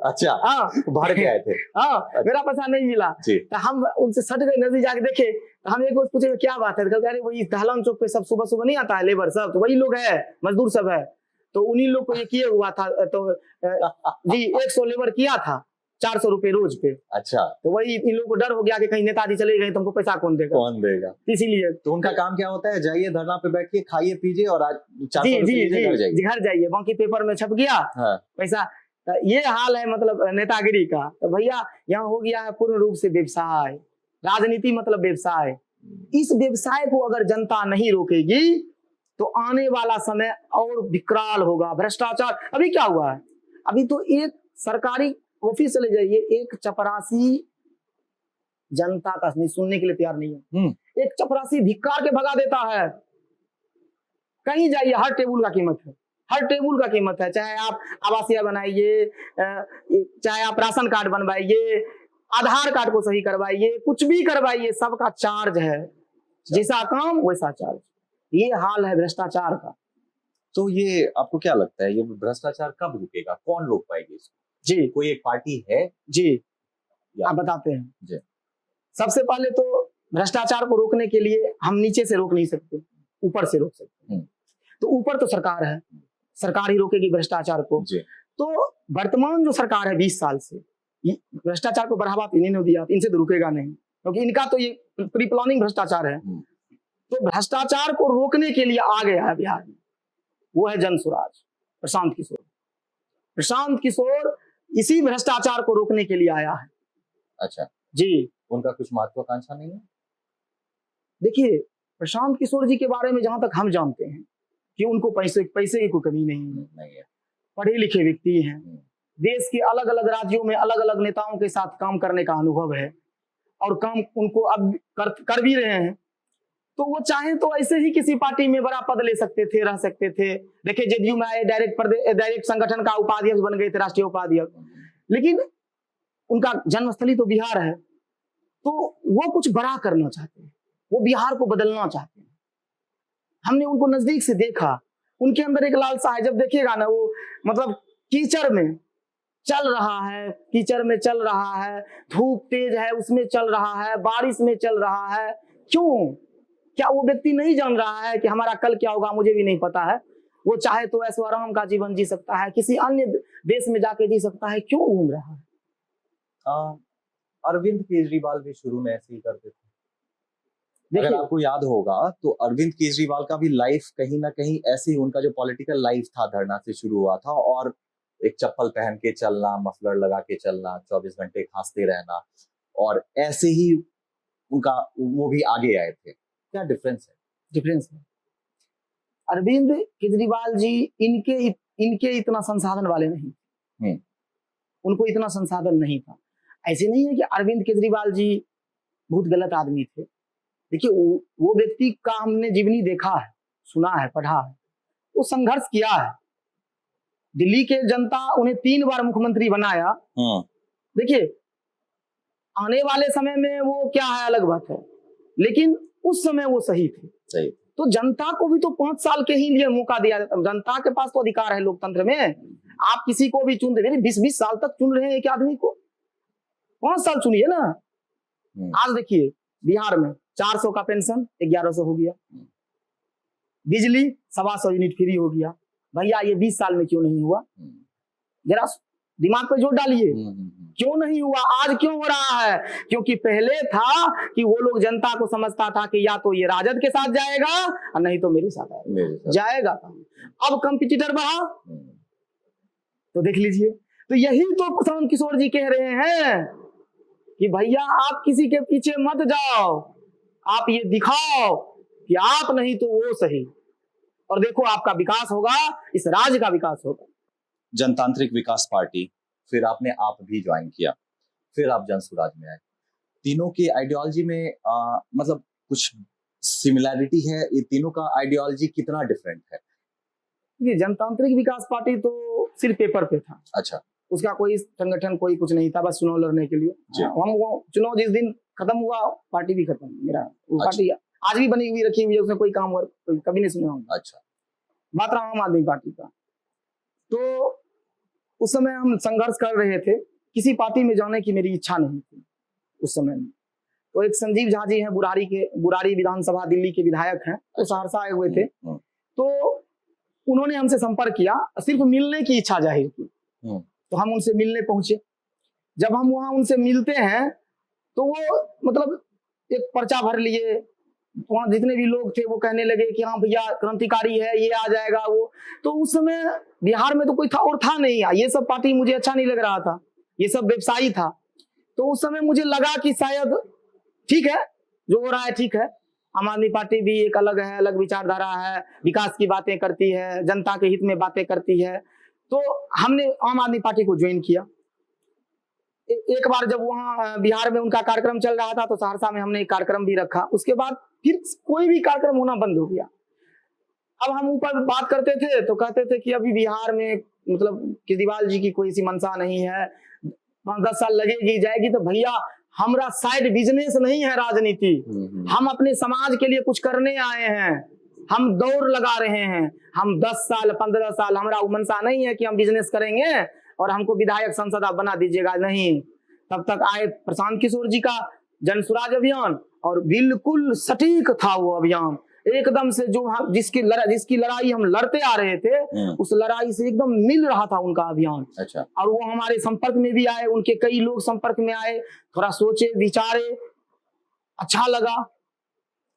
अच्छा, हाँ, भाड़े पे आए थे। हाँ, मेरा पैसा नहीं मिला। तो हम उनसे सट गए, नजदीक जाके देखे, हम एक पूछे क्या बात है, अरे वही दहलन चौक पे सब सुबह नहीं आता है लेबर सब, तो वही लोग है, मजदूर सब है, तो उन्हीं लोग को ये किए हुआ था। तो जी 100 लेबर किया था, 400 रुपए रोज पे। अच्छा, तो वही इन लोगों को डर हो गया कि कहीं नेताजी चले गए तुमको पैसा कौन देगा। इसीलिए तो उनका काम क्या होता है, जाइए धरना पे बैठिए, खाइए पीजिए और आज 400 रुपए घर जाइए, बाकी पेपर में छप गया। हाँ। पैसा। तो ये हाल है मतलब नेतागिरी का। तो भैया यहाँ हो गया है पूर्ण रूप से व्यवसाय, राजनीति मतलब व्यवसाय। इस व्यवसाय को अगर जनता नहीं रोकेगी तो आने वाला समय और विकराल होगा। भ्रष्टाचार अभी क्या हुआ है, अभी तो एक सरकारी ऑफिस चले जाइए, एक चपरासी जनता का नहीं सुनने के लिए तैयार नहीं है। एक चपरासी धिक्कार के भगा देता है। कहीं जाइए हर टेबल का कीमत है, हर टेबल का कीमत है। चाहे आप आवासीय बनाइए, चाहे आप राशन कार्ड बनवाइए, आधार कार्ड को सही करवाइए, कुछ भी करवाइए, सबका चार्ज है। जैसा काम वैसा चार्ज। ये हाल है भ्रष्टाचार का। तो ये आपको क्या लगता है, ये भ्रष्टाचार कब रुकेगा, कौन रोक पाएगी इसको? जी, कोई एक पार्टी है? जी, आप बताते हैं जी। सबसे पहले तो भ्रष्टाचार को रोकने के लिए हम नीचे से रोक नहीं सकते, ऊपर से रोक सकते हैं। तो ऊपर तो सरकार है, सरकार ही रोकेगी भ्रष्टाचार को। जी। तो वर्तमान जो सरकार है 20 साल से, भ्रष्टाचार को बढ़ावा तो इन्हीं ने दिया, इनसे तो रुकेगा नहीं, क्योंकि इनका तो ये प्री प्लानिंग भ्रष्टाचार है। तो भ्रष्टाचार को रोकने के लिए आ गया है बिहार में, वो है जन स्वराज, प्रशांत किशोर। प्रशांत किशोर इसी भ्रष्टाचार को रोकने के लिए आया है। अच्छा जी, उनका कुछ महत्वाकांक्षा नहीं है? देखिए प्रशांत किशोर जी के बारे में जहां तक हम जानते हैं कि उनको पैसे की कोई कमी नहीं है, पढ़े लिखे व्यक्ति हैं, देश के अलग अलग राज्यों में अलग अलग नेताओं के साथ काम करने का अनुभव है और काम उनको अब कर भी रहे हैं। तो वो चाहे तो ऐसे ही किसी पार्टी में बड़ा पद ले सकते थे, रह सकते थे। देखिए जेडीयू में आए, डायरेक्ट संगठन का उपाध्यक्ष बन गए थे, राष्ट्रीय उपाध्यक्ष। लेकिन उनका जन्मस्थली तो बिहार है, तो वो कुछ बड़ा करना चाहते हैं, वो बिहार को बदलना चाहते हैं। हमने उनको नजदीक से देखा, उनके अंदर एक लालसा है। जब देखिएगा ना, वो मतलब कीचड़ में चल रहा है, कीचड़ में चल रहा है, धूप तेज है उसमें चल रहा है, बारिश में चल रहा है। क्यों? क्या वो व्यक्ति नहीं जान रहा है कि हमारा कल क्या होगा? मुझे भी नहीं पता है। वो चाहे तो ऐशो आराम का जीवन जी सकता है, किसी अन्य देश में जाके जी सकता है, क्यों घूम रहा है? अरविंद केजरीवाल भी शुरू में ऐसे ही करते थे। अगर देखिए आपको याद होगा तो अरविंद केजरीवाल का भी लाइफ कहीं ना कहीं ऐसे ही, उनका जो पॉलिटिकल लाइफ था धरना से शुरू हुआ था, और एक चप्पल पहन के चलना, मफलर लगा के चलना, 24 घंटे खांसते रहना, और ऐसे ही उनका वो भी आगे आए थे। क्या डिफरेंस है? डिफरेंस है। अरविंद केजरीवाल जी इनके इतना संसाधन वाले नहीं, उनको इतना संसाधन नहीं था। ऐसे नहीं है कि अरविंद केजरीवाल जी बहुत गलत आदमी थे। देखिए वो व्यक्ति का हमने जीवनी देखा है, सुना है, पढ़ा है, वो संघर्ष किया है। दिल्ली के जनता उन्हें 3 बार मुख्यमंत्री बनाया। देखिए आने वाले समय में वो क्या है अलग बात है, लेकिन उस समय वो सही थे। तो जनता को भी तो 5 साल के ही लिए मौका दिया जाता। जनता के पास तो अधिकार है लोकतंत्र में, आप किसी को भी चुन रहे, 20-20 साल तक चुन रहे हैं एक आदमी को, 5 साल चुनिए ना। आज देखिए बिहार में 400 का पेंशन 1100 हो गया, बिजली 125 यूनिट फ्री हो गया। भैया ये 20 साल में क्यों नहीं हुआ? जरा दिमाग पे जोर डालिए, क्यों नहीं हुआ? आज क्यों हो रहा है? क्योंकि पहले था कि वो लोग जनता को समझता था कि या तो ये राजद के साथ जाएगा और नहीं तो मेरे साथ जाएगा। अब कंपटीटर बढ़ा, तो देख लीजिए। तो यही तो प्रशांत किशोर जी कह रहे हैं कि भैया आप किसी के पीछे मत जाओ, आप ये दिखाओ कि आप नहीं तो वो सही, और देखो आपका विकास होगा, इस राज्य का विकास होगा। जनतांत्रिक विकास पार्टी, फिर आपने आप भी ज्वाइन किया, फिर आप जन स्वराज में आए। तीनों की आइडियोलॉजी में मतलब कुछ सिमिलैरिटी है? ये तीनों का आइडियोलॉजी कितना डिफरेंट है? ये जनतांत्रिक विकास पार्टी तो सिर्फ पेपर पे था। अच्छा, उसका कोई संगठन कोई कुछ नहीं था, बस चुनाव लड़ने के लिए। हम वो चुनाव जिस दिन खत्म हुआ पार्टी भी खत्म। मेरा वो पार्टी आज भी बनी हुई रखी हुई है, उसमें कोई काम कभी नहीं सुना हूँ। अच्छा, बात रहा आम आदमी पार्टी का, तो उस समय हम संघर्ष कर रहे थे, किसी पार्टी में जाने की मेरी इच्छा नहीं थी उस समय में। तो एक संजीव झा जी हैं, बुरारी विधानसभा दिल्ली के विधायक हैं, तो सहरसा आए हुए थे। तो उन्होंने हमसे संपर्क किया, सिर्फ मिलने की इच्छा जाहिर की। तो हम उनसे मिलने पहुंचे। जब हम वहां उनसे मिलते हैं तो वो मतलब एक पर्चा भर लिए, वहां जितने भी लोग थे वो कहने लगे कि हाँ भैया क्रांतिकारी है, ये आ जाएगा वो। तो उस समय बिहार में तो कोई था और था नहीं, ये सब पार्टी मुझे अच्छा नहीं लग रहा था, ये सब व्यवसायी था। तो उस समय मुझे लगा कि शायद ठीक है, जो हो रहा है ठीक है, आम आदमी पार्टी भी एक अलग है, अलग विचारधारा है, विकास की बातें करती है, जनता के हित में बातें करती है। तो हमने आम आदमी पार्टी को ज्वाइन किया। एक बार जब वहाँ बिहार में उनका कार्यक्रम चल रहा था तो सहरसा में हमने एक कार्यक्रम भी रखा। उसके बाद फिर कोई भी कार्यक्रम होना बंद हो गया। अब हम ऊपर बात करते थे तो कहते थे कि अभी बिहार में मतलब केजरीवाल जी की कोई सी मंशा नहीं है, 5-10 साल लगेगी जाएगी। तो भैया हमारा साइड बिजनेस नहीं है राजनीति, हम अपने समाज के लिए कुछ करने आए हैं, हम दौड़ लगा रहे हैं। हम 10 साल 15 साल हमारा मंशा नहीं है कि हम बिजनेस करेंगे और हमको विधायक सांसद आप बना दीजिएगा, नहीं। तब तक आए प्रशांत किशोर जी का जन स्वराज अभियान, और बिल्कुल सटीक था वो अभियान। एकदम से जो जिसकी लड़ाई हम लड़ते आ रहे थे, उस लड़ाई से एकदम मिल रहा था उनका अभियान। अच्छा। और वो हमारे संपर्क में भी आए, उनके कई लोग संपर्क में आए, थोड़ा सोचे विचारे, अच्छा लगा।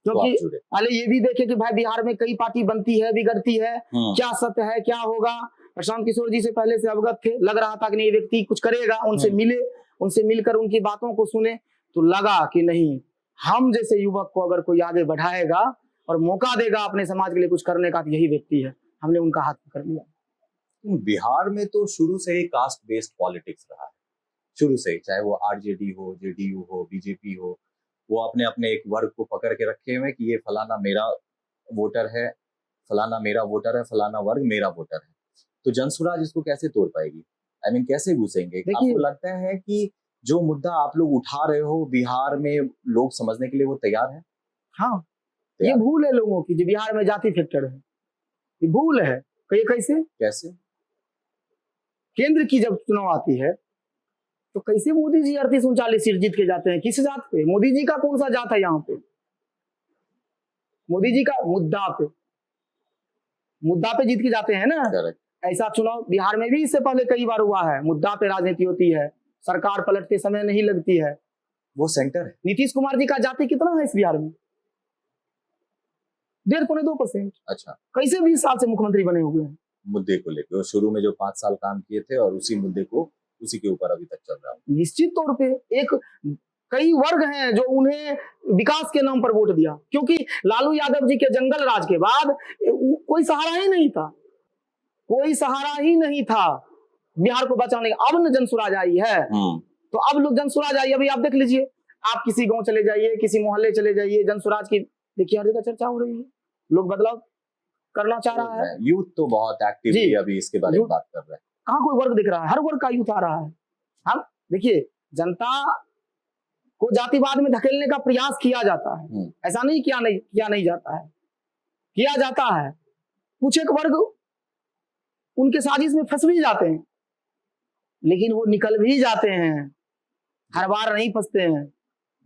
क्योंकि तो पहले ये भी देखे कि भाई बिहार में कई पार्टी बनती है, बिगड़ती है, क्या सत्य है, क्या होगा। प्रशांत किशोर जी से पहले से अवगत थे, लग रहा था कि नहीं व्यक्ति कुछ करेगा, उनसे मिले, उनसे मिलकर उनकी बातों को सुने, तो लगा कि नहीं, हम जैसे युवक को अगर कोई आगे बढ़ाएगा और मौका देगा अपने समाज के लिए कुछ करने का, तो यही व्यक्ति है। हमने उनका हाथ पकड़ लिया। बिहार में तो शुरू से ही कास्ट बेस्ड पॉलिटिक्स रहा है, शुरू से ही, चाहे वो आरजेडी हो, जेडीयू हो, बीजेपी हो, वो अपने अपने एक वर्ग को पकड़ के रखे हुए कि ये फलाना मेरा वोटर है, फलाना मेरा वोटर है, फलाना वर्ग मेरा वोटर है। तो जनसुराज इसको कैसे तोड़ पाएगी? आई मीन कैसे घुसेंगे? आपको लगता है कि जो मुद्दा आप लोग उठा रहे हो बिहार में लोग समझने के लिए वो तैयार है? हाँ, ये भूल है लोगों की, जो बिहार में जाति फैक्टर है, ये भूल है। कैसे? केंद्र की जब चुनाव आती है तो कैसे मोदी जी 38-39 सीट जीत के जाते हैं? किस जात पे? मोदी जी का कौन सा जात है यहाँ पे? मोदी जी का मुद्दा पे जीत के जाते हैं ना। Correct. ऐसा चुनाव बिहार में भी इससे पहले कई बार हुआ है। मुद्दा पे राजनीति होती है, सरकार पलटते समय नहीं लगती है। वो सेंटर है। नीतीश कुमार जी का जाति कितना है इस बिहार में? 1.5-2%। अच्छा, कैसे 20 साल से मुख्यमंत्री बने हुए हैं? मुद्दे को लेकर शुरू में जो 5 साल काम किए थे और उसी मुद्दे को उसी के ऊपर अभी तक चल रहा है। निश्चित तौर पे कई वर्ग हैं जो उन्हें विकास के नाम पर वोट दिया, क्योंकि लालू यादव जी के जंगल राज के बाद कोई सहारा ही नहीं था, बिहार को बचाने का। अब न जनसुराज आई है, तो अब लोग जनसुराज आई। अभी आप देख लीजिए, आप किसी गांव चले जाइए, किसी मोहल्ले चले जाइए, जनसुराज की देखिए हर जगह चर्चा हो रही है। लोग बदलाव करना चाह रहा है। यूथ तो बहुत एक्टिवली अभी इसके बारे में बात कर रहा है। कहाँ कोई वर्ग दिख रहा है? हर वर्ग का यूथ आ रहा है। हम देखिए, जनता को जातिवाद में धकेलने का प्रयास किया जाता है, ऐसा नहीं किया नहीं जाता है, किया जाता है। कुछ एक वर्ग उनके साजिश में फंस भी जाते हैं, लेकिन वो निकल भी जाते हैं, हर बार नहीं फंसते हैं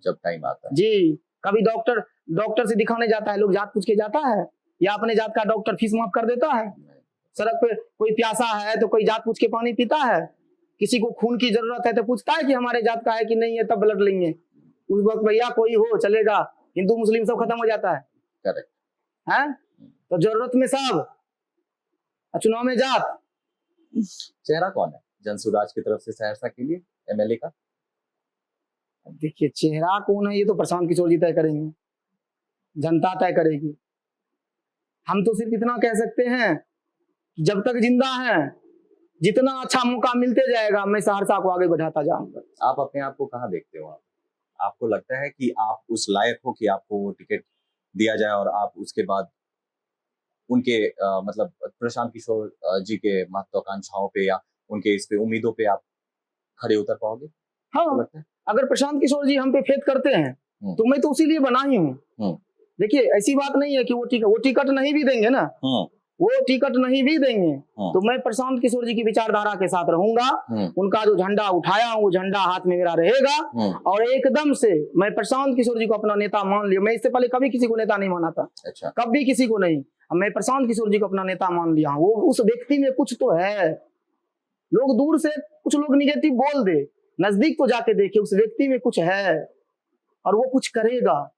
जब टाइम आता है। जी, कभी डॉक्टर से दिखाने जाता है, लोग जात पूछ के जाता है, या अपने जात का डॉक्टर फीस माफ कर देता है। सड़क पे कोई प्यासा है तो कोई जात पूछ के पानी पीता है, किसी को खून की जरूरत है तो पूछता है कि हमारे जात का है कि नहीं है, तब ब्लड लेंगे। उस वक्त भैया कोई हो चलेगा, हिंदू मुस्लिम सब खत्म हो जाता है। करेक्ट है? तो जरूरत में सब, चुनाव में जात। चेहरा कौन है जनसुराज की तरफ से सहरसा के लिए एमएलए का? देखिए, चेहरा कौन है ये तो प्रशांत किशोर जी तय करेंगे, जनता तय करेगी। हम तो सिर्फ इतना कह सकते हैं, जब तक जिंदा हैं, जितना अच्छा मौका मिलते जाएगा, मैं सहरसा को आगे बढ़ाता जाऊंगा। आप अपने आप को कहाँ देखते हो? आपको लगता है कि आप उस लायक हो कि आपको वो टिकट दिया जाए और आप उसके बाद उनके मतलब प्रशांत किशोर जी के महत्वाकांक्षाओं पे या उनके इस पे उम्मीदों पे आप खड़े उतर पाओगे? हाँ, अगर प्रशांत किशोर जी हम पे फेथ करते हैं तो मैं तो उसी लिए बना ही हूँ। देखिए, ऐसी बात नहीं है कि वो टिकट नहीं भी देंगे ना, वो टिकट नहीं भी देंगे तो मैं प्रशांत किशोर जी की विचारधारा के साथ रहूंगा। उनका जो झंडा उठाया हूँ, वो झंडा हाथ में मेरा रहेगा, और एकदम से मैं प्रशांत किशोर जी को अपना नेता मान लिया। मैं इससे पहले कभी किसी को नेता नहीं माना था। अच्छा। कभी किसी को नहीं। मैं प्रशांत किशोर जी को अपना नेता मान लिया। वो उस व्यक्ति में कुछ तो है। लोग दूर से कुछ लोग निगेटिव बोल दे, नजदीक तो जाके देखे, उस व्यक्ति में कुछ है और वो कुछ करेगा।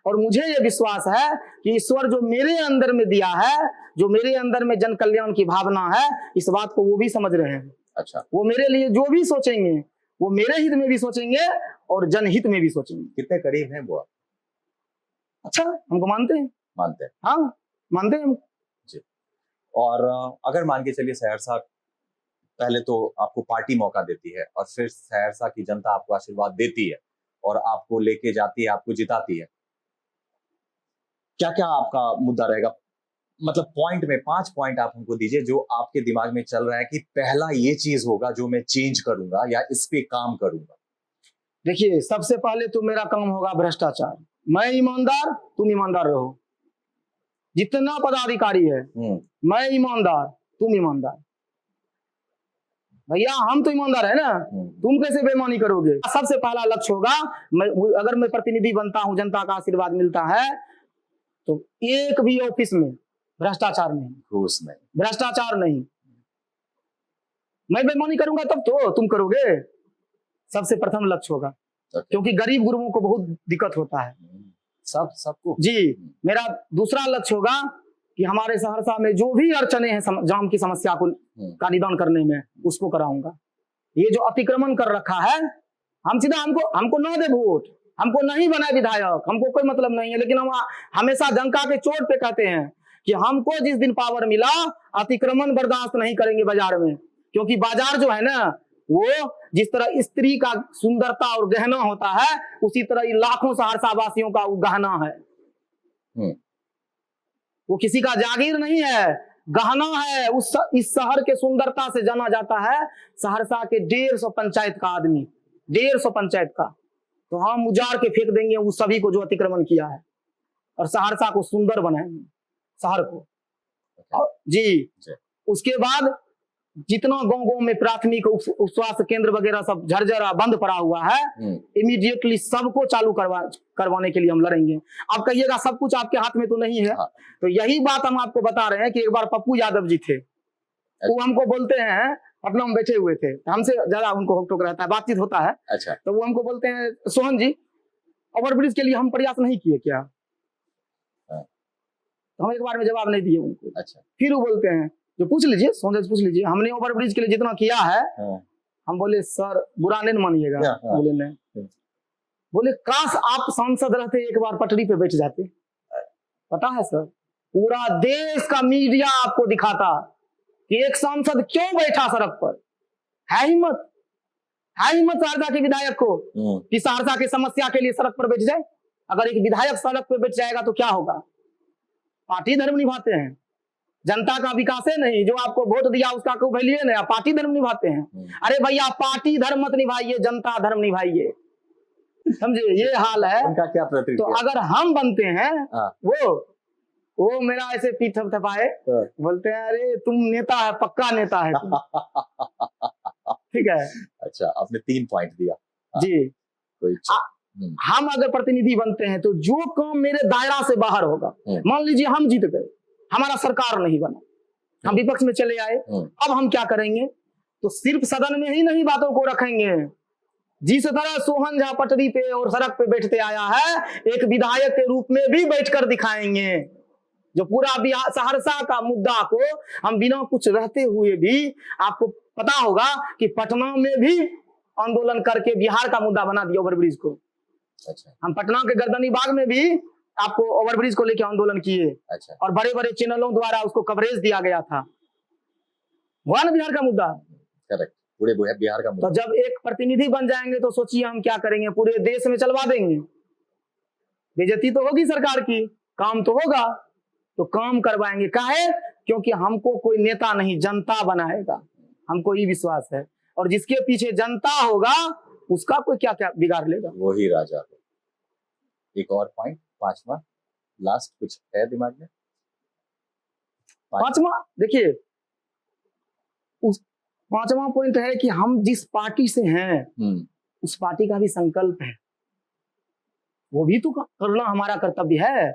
और मुझे ये विश्वास है कि ईश्वर जो मेरे अंदर में दिया है, जो मेरे अंदर में जन कल्याण की भावना है, इस बात को वो भी समझ रहे हैं। अच्छा। वो मेरे लिए जो भी सोचेंगे, वो मेरे हित में भी सोचेंगे और जनहित में भी सोचेंगे। कितने करीब हैं वो? अच्छा, हमको मानते हैं। हाँ, मानते हैं जी। और अगर मान के चलिए सहरसा पहले तो आपको पार्टी मौका देती है और फिर सहरसा की जनता आपको आशीर्वाद देती है और आपको लेके जाती है, आपको जिताती है, क्या क्या आपका मुद्दा रहेगा? मतलब पॉइंट में 5 पॉइंट आप हमको दीजिए जो आपके दिमाग में चल रहा है कि पहला ये चीज होगा जो मैं चेंज करूंगा या इस पे काम करूंगा। देखिए, सबसे पहले तो मेरा काम होगा भ्रष्टाचार। मैं ईमानदार, तुम ईमानदार रहो। जितना पदाधिकारी है, मैं ईमानदार, तुम ईमानदार। भैया हम तो ईमानदार है ना, तुम कैसे बेईमानी करोगे। सबसे पहला लक्ष्य होगा, अगर मैं प्रतिनिधि बनता हूं, जनता का आशीर्वाद मिलता है, तो एक भी ऑफिस में भ्रष्टाचार नहीं, घूस नहीं, भ्रष्टाचार नहीं। मैं बेईमानी करूंगा तब तो तुम करोगे। सबसे प्रथम लक्ष्य होगा, क्योंकि गरीब गुरुओं को बहुत दिक्कत होता है, सबको जी। मेरा दूसरा लक्ष्य होगा कि हमारे सहरसा में जो भी अड़चने हैं जाम की समस्या को का निदान करने में, उसको कराऊंगा। ये जो अतिक्रमण कर रखा है, हम सीधा हमको न दे वोट, हमको नहीं बनाए विधायक, हमको कोई मतलब नहीं है, लेकिन हम हमेशा जनता के चोट पे कहते हैं कि हमको जिस दिन पावर मिला, अतिक्रमण बर्दाश्त नहीं करेंगे बाजार में। क्योंकि बाजार जो है ना, वो जिस तरह स्त्री का सुंदरता और गहना होता है, उसी तरह लाखों सहरसा वासियों का वो गहना है। वो किसी का जागीर नहीं है, गहना है। इस शहर के सुंदरता से जाना जाता है सहरसा के 150 पंचायत का आदमी, 150 पंचायत का। तो हम उजाड़ के फेंक देंगे उस सभी को जो अतिक्रमण किया है, और सहरसा को सुंदर बनाएंगे, शहर को। जी, उसके बाद जितना गांव-गांव में प्राथमिक स्वास्थ्य केंद्र वगैरह सब झरझरा बंद पड़ा हुआ है, इमीडिएटली सबको चालू करवाने के लिए हम लड़ेंगे। आप कहिएगा सब कुछ आपके हाथ में तो नहीं है। तो यही बात हम आपको बता रहे हैं कि एक बार पप्पू यादव जी थे, वो हमको बोलते हैं, पटना में बैठे हुए थे, हमसे ज्यादा उनको होक टोक रहता है, बातचीत होता है। अच्छा। तो वो हमको बोलते हैं, सोहन जी ओवरब्रिज के लिए हम प्रयास नहीं किए क्या? तो हम एक बार में जवाब नहीं दिए उनको। अच्छा। फिर वो बोलते हैं, जो पूछ लीजिए, सोहन जी पूछ लीजिए, हमने ओवरब्रिज के लिए जितना किया है। हम बोले सर बुरा नहीं मानिएगा। बोले नहीं। बोले काश आप सांसद रहते, एक बार पटरी पे बैठ जाते। पता है सर, पूरा देश का मीडिया आपको दिखाता कि एक सांसद क्यों बैठा सड़क पर। है हिम्मत सहरसा के विधायक को कि सहरसा की समस्या के लिए सड़क पर बैठ जाए। अगर एक विधायक सड़क पर बैठ जाएगा तो क्या होगा? पार्टी धर्म निभाते हैं, जनता का विकास है नहीं, जो आपको वोट दिया उसका कोई वैल्यू नहीं, पार्टी धर्म निभाते हैं। अरे भैया पार्टी धर्म मत निभाइए, जनता धर्म निभाइए, समझे? ये हाल है। उनका क्या प्रतिक्रिया? तो अगर हम बनते हैं, वो मेरा ऐसे पीठ थपथपाए, बोलते हैं अरे तुम नेता है, पक्का नेता है तुम। ठीक है। अच्छा, आपने 3 पॉइंट दिया। जी। हम अगर प्रतिनिधि बनते हैं तो जो काम मेरे दायरा से बाहर होगा, मान लीजिए हम जीत गए, हमारा सरकार नहीं बना, हम विपक्ष में चले आए, अब हम क्या करेंगे? तो सिर्फ सदन में ही नहीं बातों को रखेंगे। जिस तरह सोहन झा पटरी पे और सड़क पे बैठते आया है, एक विधायक के रूप में भी बैठकर दिखाएंगे। जो पूरा सहरसा का मुद्दा को हम बिना कुछ रहते हुए भी, आपको पता होगा कि पटना में भी आंदोलन करके बिहार का मुद्दा बना दिया ओवरब्रिज को। अच्छा। हम पटना के गर्दनी बाग में भी आपको ओवरब्रिज को लेकर आंदोलन किए। अच्छा। और बड़े बड़े चैनलों द्वारा उसको कवरेज दिया गया था। हुआ ना बिहार का मुद्दा। करेक्ट, पूरे बिहार का मुद्दा। तो जब एक प्रतिनिधि बन जाएंगे तो सोचिए हम क्या करेंगे, पूरे देश में चलवा देंगे। बेइज्जती तो होगी सरकार की, काम तो होगा, तो काम करवाएंगे। काहे? क्योंकि हमको कोई नेता नहीं, जनता बनाएगा, हमको ये विश्वास है। और जिसके पीछे जनता होगा उसका कोई क्या क्या बिगाड़ लेगा, वही राजा। एक और पॉइंट, 5वां लास्ट कुछ है दिमाग में? 5वां देखिए, उस 5वां पॉइंट है कि हम जिस पार्टी से हैं उस पार्टी का भी संकल्प है, वो भी तो करना हमारा कर्तव्य है।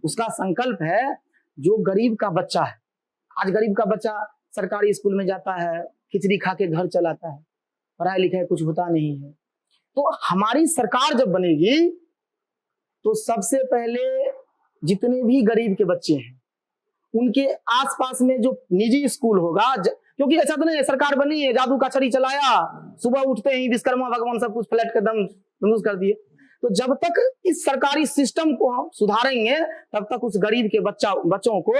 उसका संकल्प है, जो गरीब का बच्चा है, आज गरीब का बच्चा सरकारी स्कूल में जाता है, खिचड़ी खा के घर चलाता है, पढ़ाई लिखाई कुछ होता नहीं है। तो हमारी सरकार जब बनेगी तो सबसे पहले जितने भी गरीब के बच्चे हैं उनके आसपास में जो निजी स्कूल होगा, क्योंकि ऐसा तो नहीं है सरकार बनी है जादू का छड़ी चलाया, सुबह उठते ही विश्वकर्मा भगवान सब कुछ फ्लैट के दम कर दिए। तो जब तक इस सरकारी सिस्टम को हम सुधारेंगे तब तक उस गरीब के बच्चों को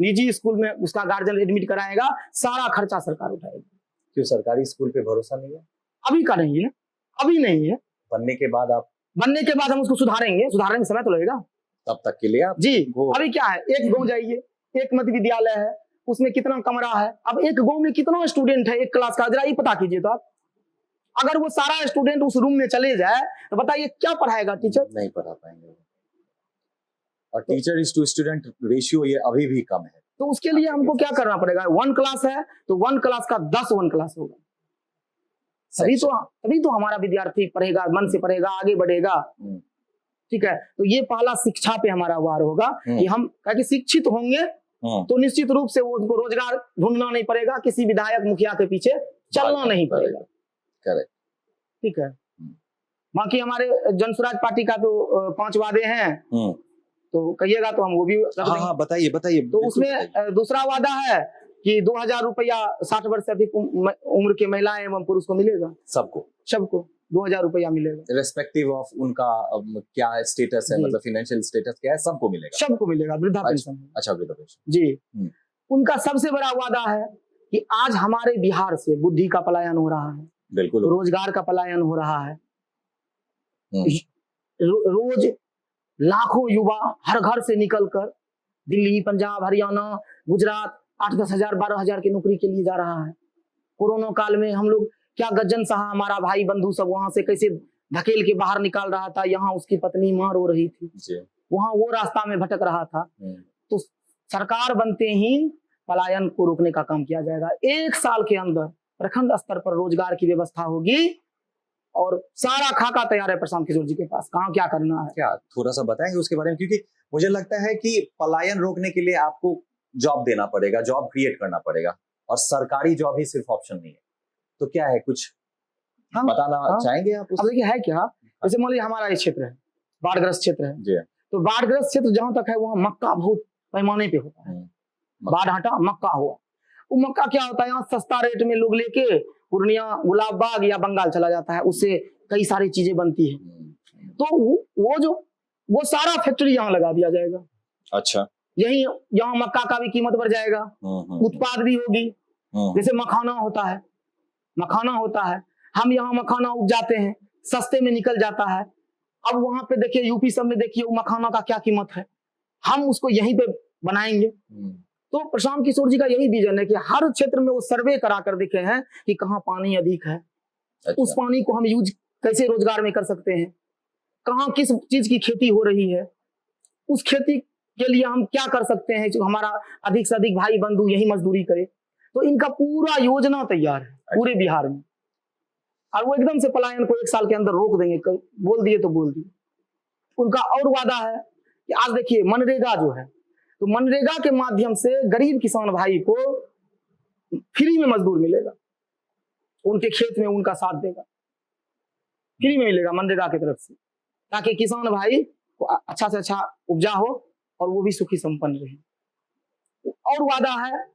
निजी स्कूल में उसका गार्जियन एडमिट कराएगा, सारा खर्चा सरकार उठाएगी। क्यों सरकारी स्कूल पे भरोसा नहीं है? अभी का नहीं है, अभी नहीं है। बनने के बाद हम उसको सुधारेंगे समय तो लगेगा। तब तक के लिए आप जी, अभी क्या है, एक गांव जाइए, एक मध्य विद्यालय है, उसमें कितना कमरा है, अब एक गांव में कितना स्टूडेंट है एक क्लास का, जरा ये पता कीजिए। तो आप अगर वो सारा स्टूडेंट उस रूम में चले जाए तो बताइए क्या पढ़ाएगा टीचर? नहीं पढ़ा पाएंगे। और teacher is to student ratio ये अभी भी कम है। तो उसके लिए हमको क्या करना पड़ेगा? 1 क्लास है तो 1 क्लास का 10 1 क्लास होगा। तभी तो हमारा विद्यार्थी पढ़ेगा, मन से पढ़ेगा, आगे बढ़ेगा। ठीक है, तो ये पहला शिक्षा पे हमारा वार होगा कि हम कि शिक्षित होंगे तो निश्चित रूप से वो उनको रोजगार ढूंढना नहीं पड़ेगा, किसी विधायक मुखिया के पीछे चलना नहीं पड़ेगा। करेक्ट, ठीक है। बाकी हमारे जनसुराज पार्टी का तो 5 वादे हैं, तो कहिएगा तो हम वो भी रख देंगे। हाँ, बताइए। तो उसमें दूसरा वादा है कि 2000 रुपया 60 वर्ष से अधिक उम्र के महिलाएं एवं पुरुष को मिलेगा, सबको 2000 रुपया मिलेगा, रेस्पेक्टिव ऑफ उनका क्या स्टेटस है, मतलब फाइनेंशियल स्टेटस क्या है, सबको मिलेगा वृद्धा पेंशन। अच्छा, वृद्धा पेंशन जी। उनका सबसे बड़ा वादा है कि आज हमारे बिहार से बुद्धि का पलायन हो रहा है, बिल्कुल रोजगार का पलायन हो रहा है। रोज लाखों युवा हर घर से निकलकर दिल्ली, पंजाब, हरियाणा, गुजरात 8-10 हजार 12 हजार की नौकरी के लिए जा रहा है। कोरोना काल में हम लोग क्या गज्जन साहा हमारा भाई बंधु सब वहां से कैसे धकेल के बाहर निकाल रहा था, यहाँ उसकी पत्नी मां रो रही थी, वहां वो रास्ता में भटक रहा था। तो सरकार बनते ही पलायन को रोकने का काम किया जाएगा। 1 साल के अंदर प्रखंड स्तर पर रोजगार की व्यवस्था होगी और सारा खाका तैयार है प्रशांत किशोर जी के पास, कहाँ क्या करना है। क्या थोड़ा सा बताएंगे उसके बारे में, क्योंकि मुझे लगता है कि पलायन रोकने के लिए आपको जॉब देना पड़ेगा, जॉब क्रिएट करना पड़ेगा, और सरकारी जॉब ही सिर्फ ऑप्शन नहीं है। तो क्या है, कुछ बताना चाहेंगे आप? अब देखिए है क्या, जैसे मान लीजिए हमारा ये क्षेत्र है, बाढ़ग्रस्त क्षेत्र है जी। तो बाढ़ग्रस्त क्षेत्र जहां तक है वहां मक्का बहुत पैमाने पे होता है। बाढ़ हटा मक्का हुआ, वो मक्का क्या होता है, यहाँ सस्ता रेट में लोग लेके पूर्णिया, गुलाब बाग या बंगाल चला जाता है, उससे कई सारी चीजें बनती है। तो वो सारा फैक्ट्री यहाँ लगा दिया जाएगा। अच्छा, यही यहाँ मक्का का भी कीमत बढ़ जाएगा, उत्पाद भी होगी। जैसे मखाना होता है, हम यहाँ मखाना उपजाते हैं, सस्ते में निकल जाता है। अब वहां पे देखिए यूपी सब में देखिए वो मखाना का क्या कीमत है, हम उसको यहीं पे बनाएंगे। तो प्रशांत किशोर जी का यही विजन है कि हर क्षेत्र में वो सर्वे करा कर देखे हैं कि कहाँ पानी अधिक है। अच्छा। उस पानी को हम यूज कैसे रोजगार में कर सकते हैं, कहाँ किस चीज की खेती हो रही है, उस खेती के लिए हम क्या कर सकते हैं जो हमारा अधिक से अधिक भाई बंधु यही मजदूरी करे। तो इनका पूरा योजना तैयार है पूरे बिहार में, और वो एकदम से पलायन को 1 साल के अंदर रोक देंगे। बोल दिए तो बोल दिए। उनका और वादा है कि आज देखिए मनरेगा जो है, तो मनरेगा के माध्यम से गरीब किसान भाई को फ्री में मजदूर मिलेगा, उनके खेत में उनका साथ देगा, फ्री में मिलेगा मनरेगा की तरफ से, ताकि किसान भाई को अच्छा से अच्छा उपजा हो और वो भी सुखी संपन्न रहे। और वादा है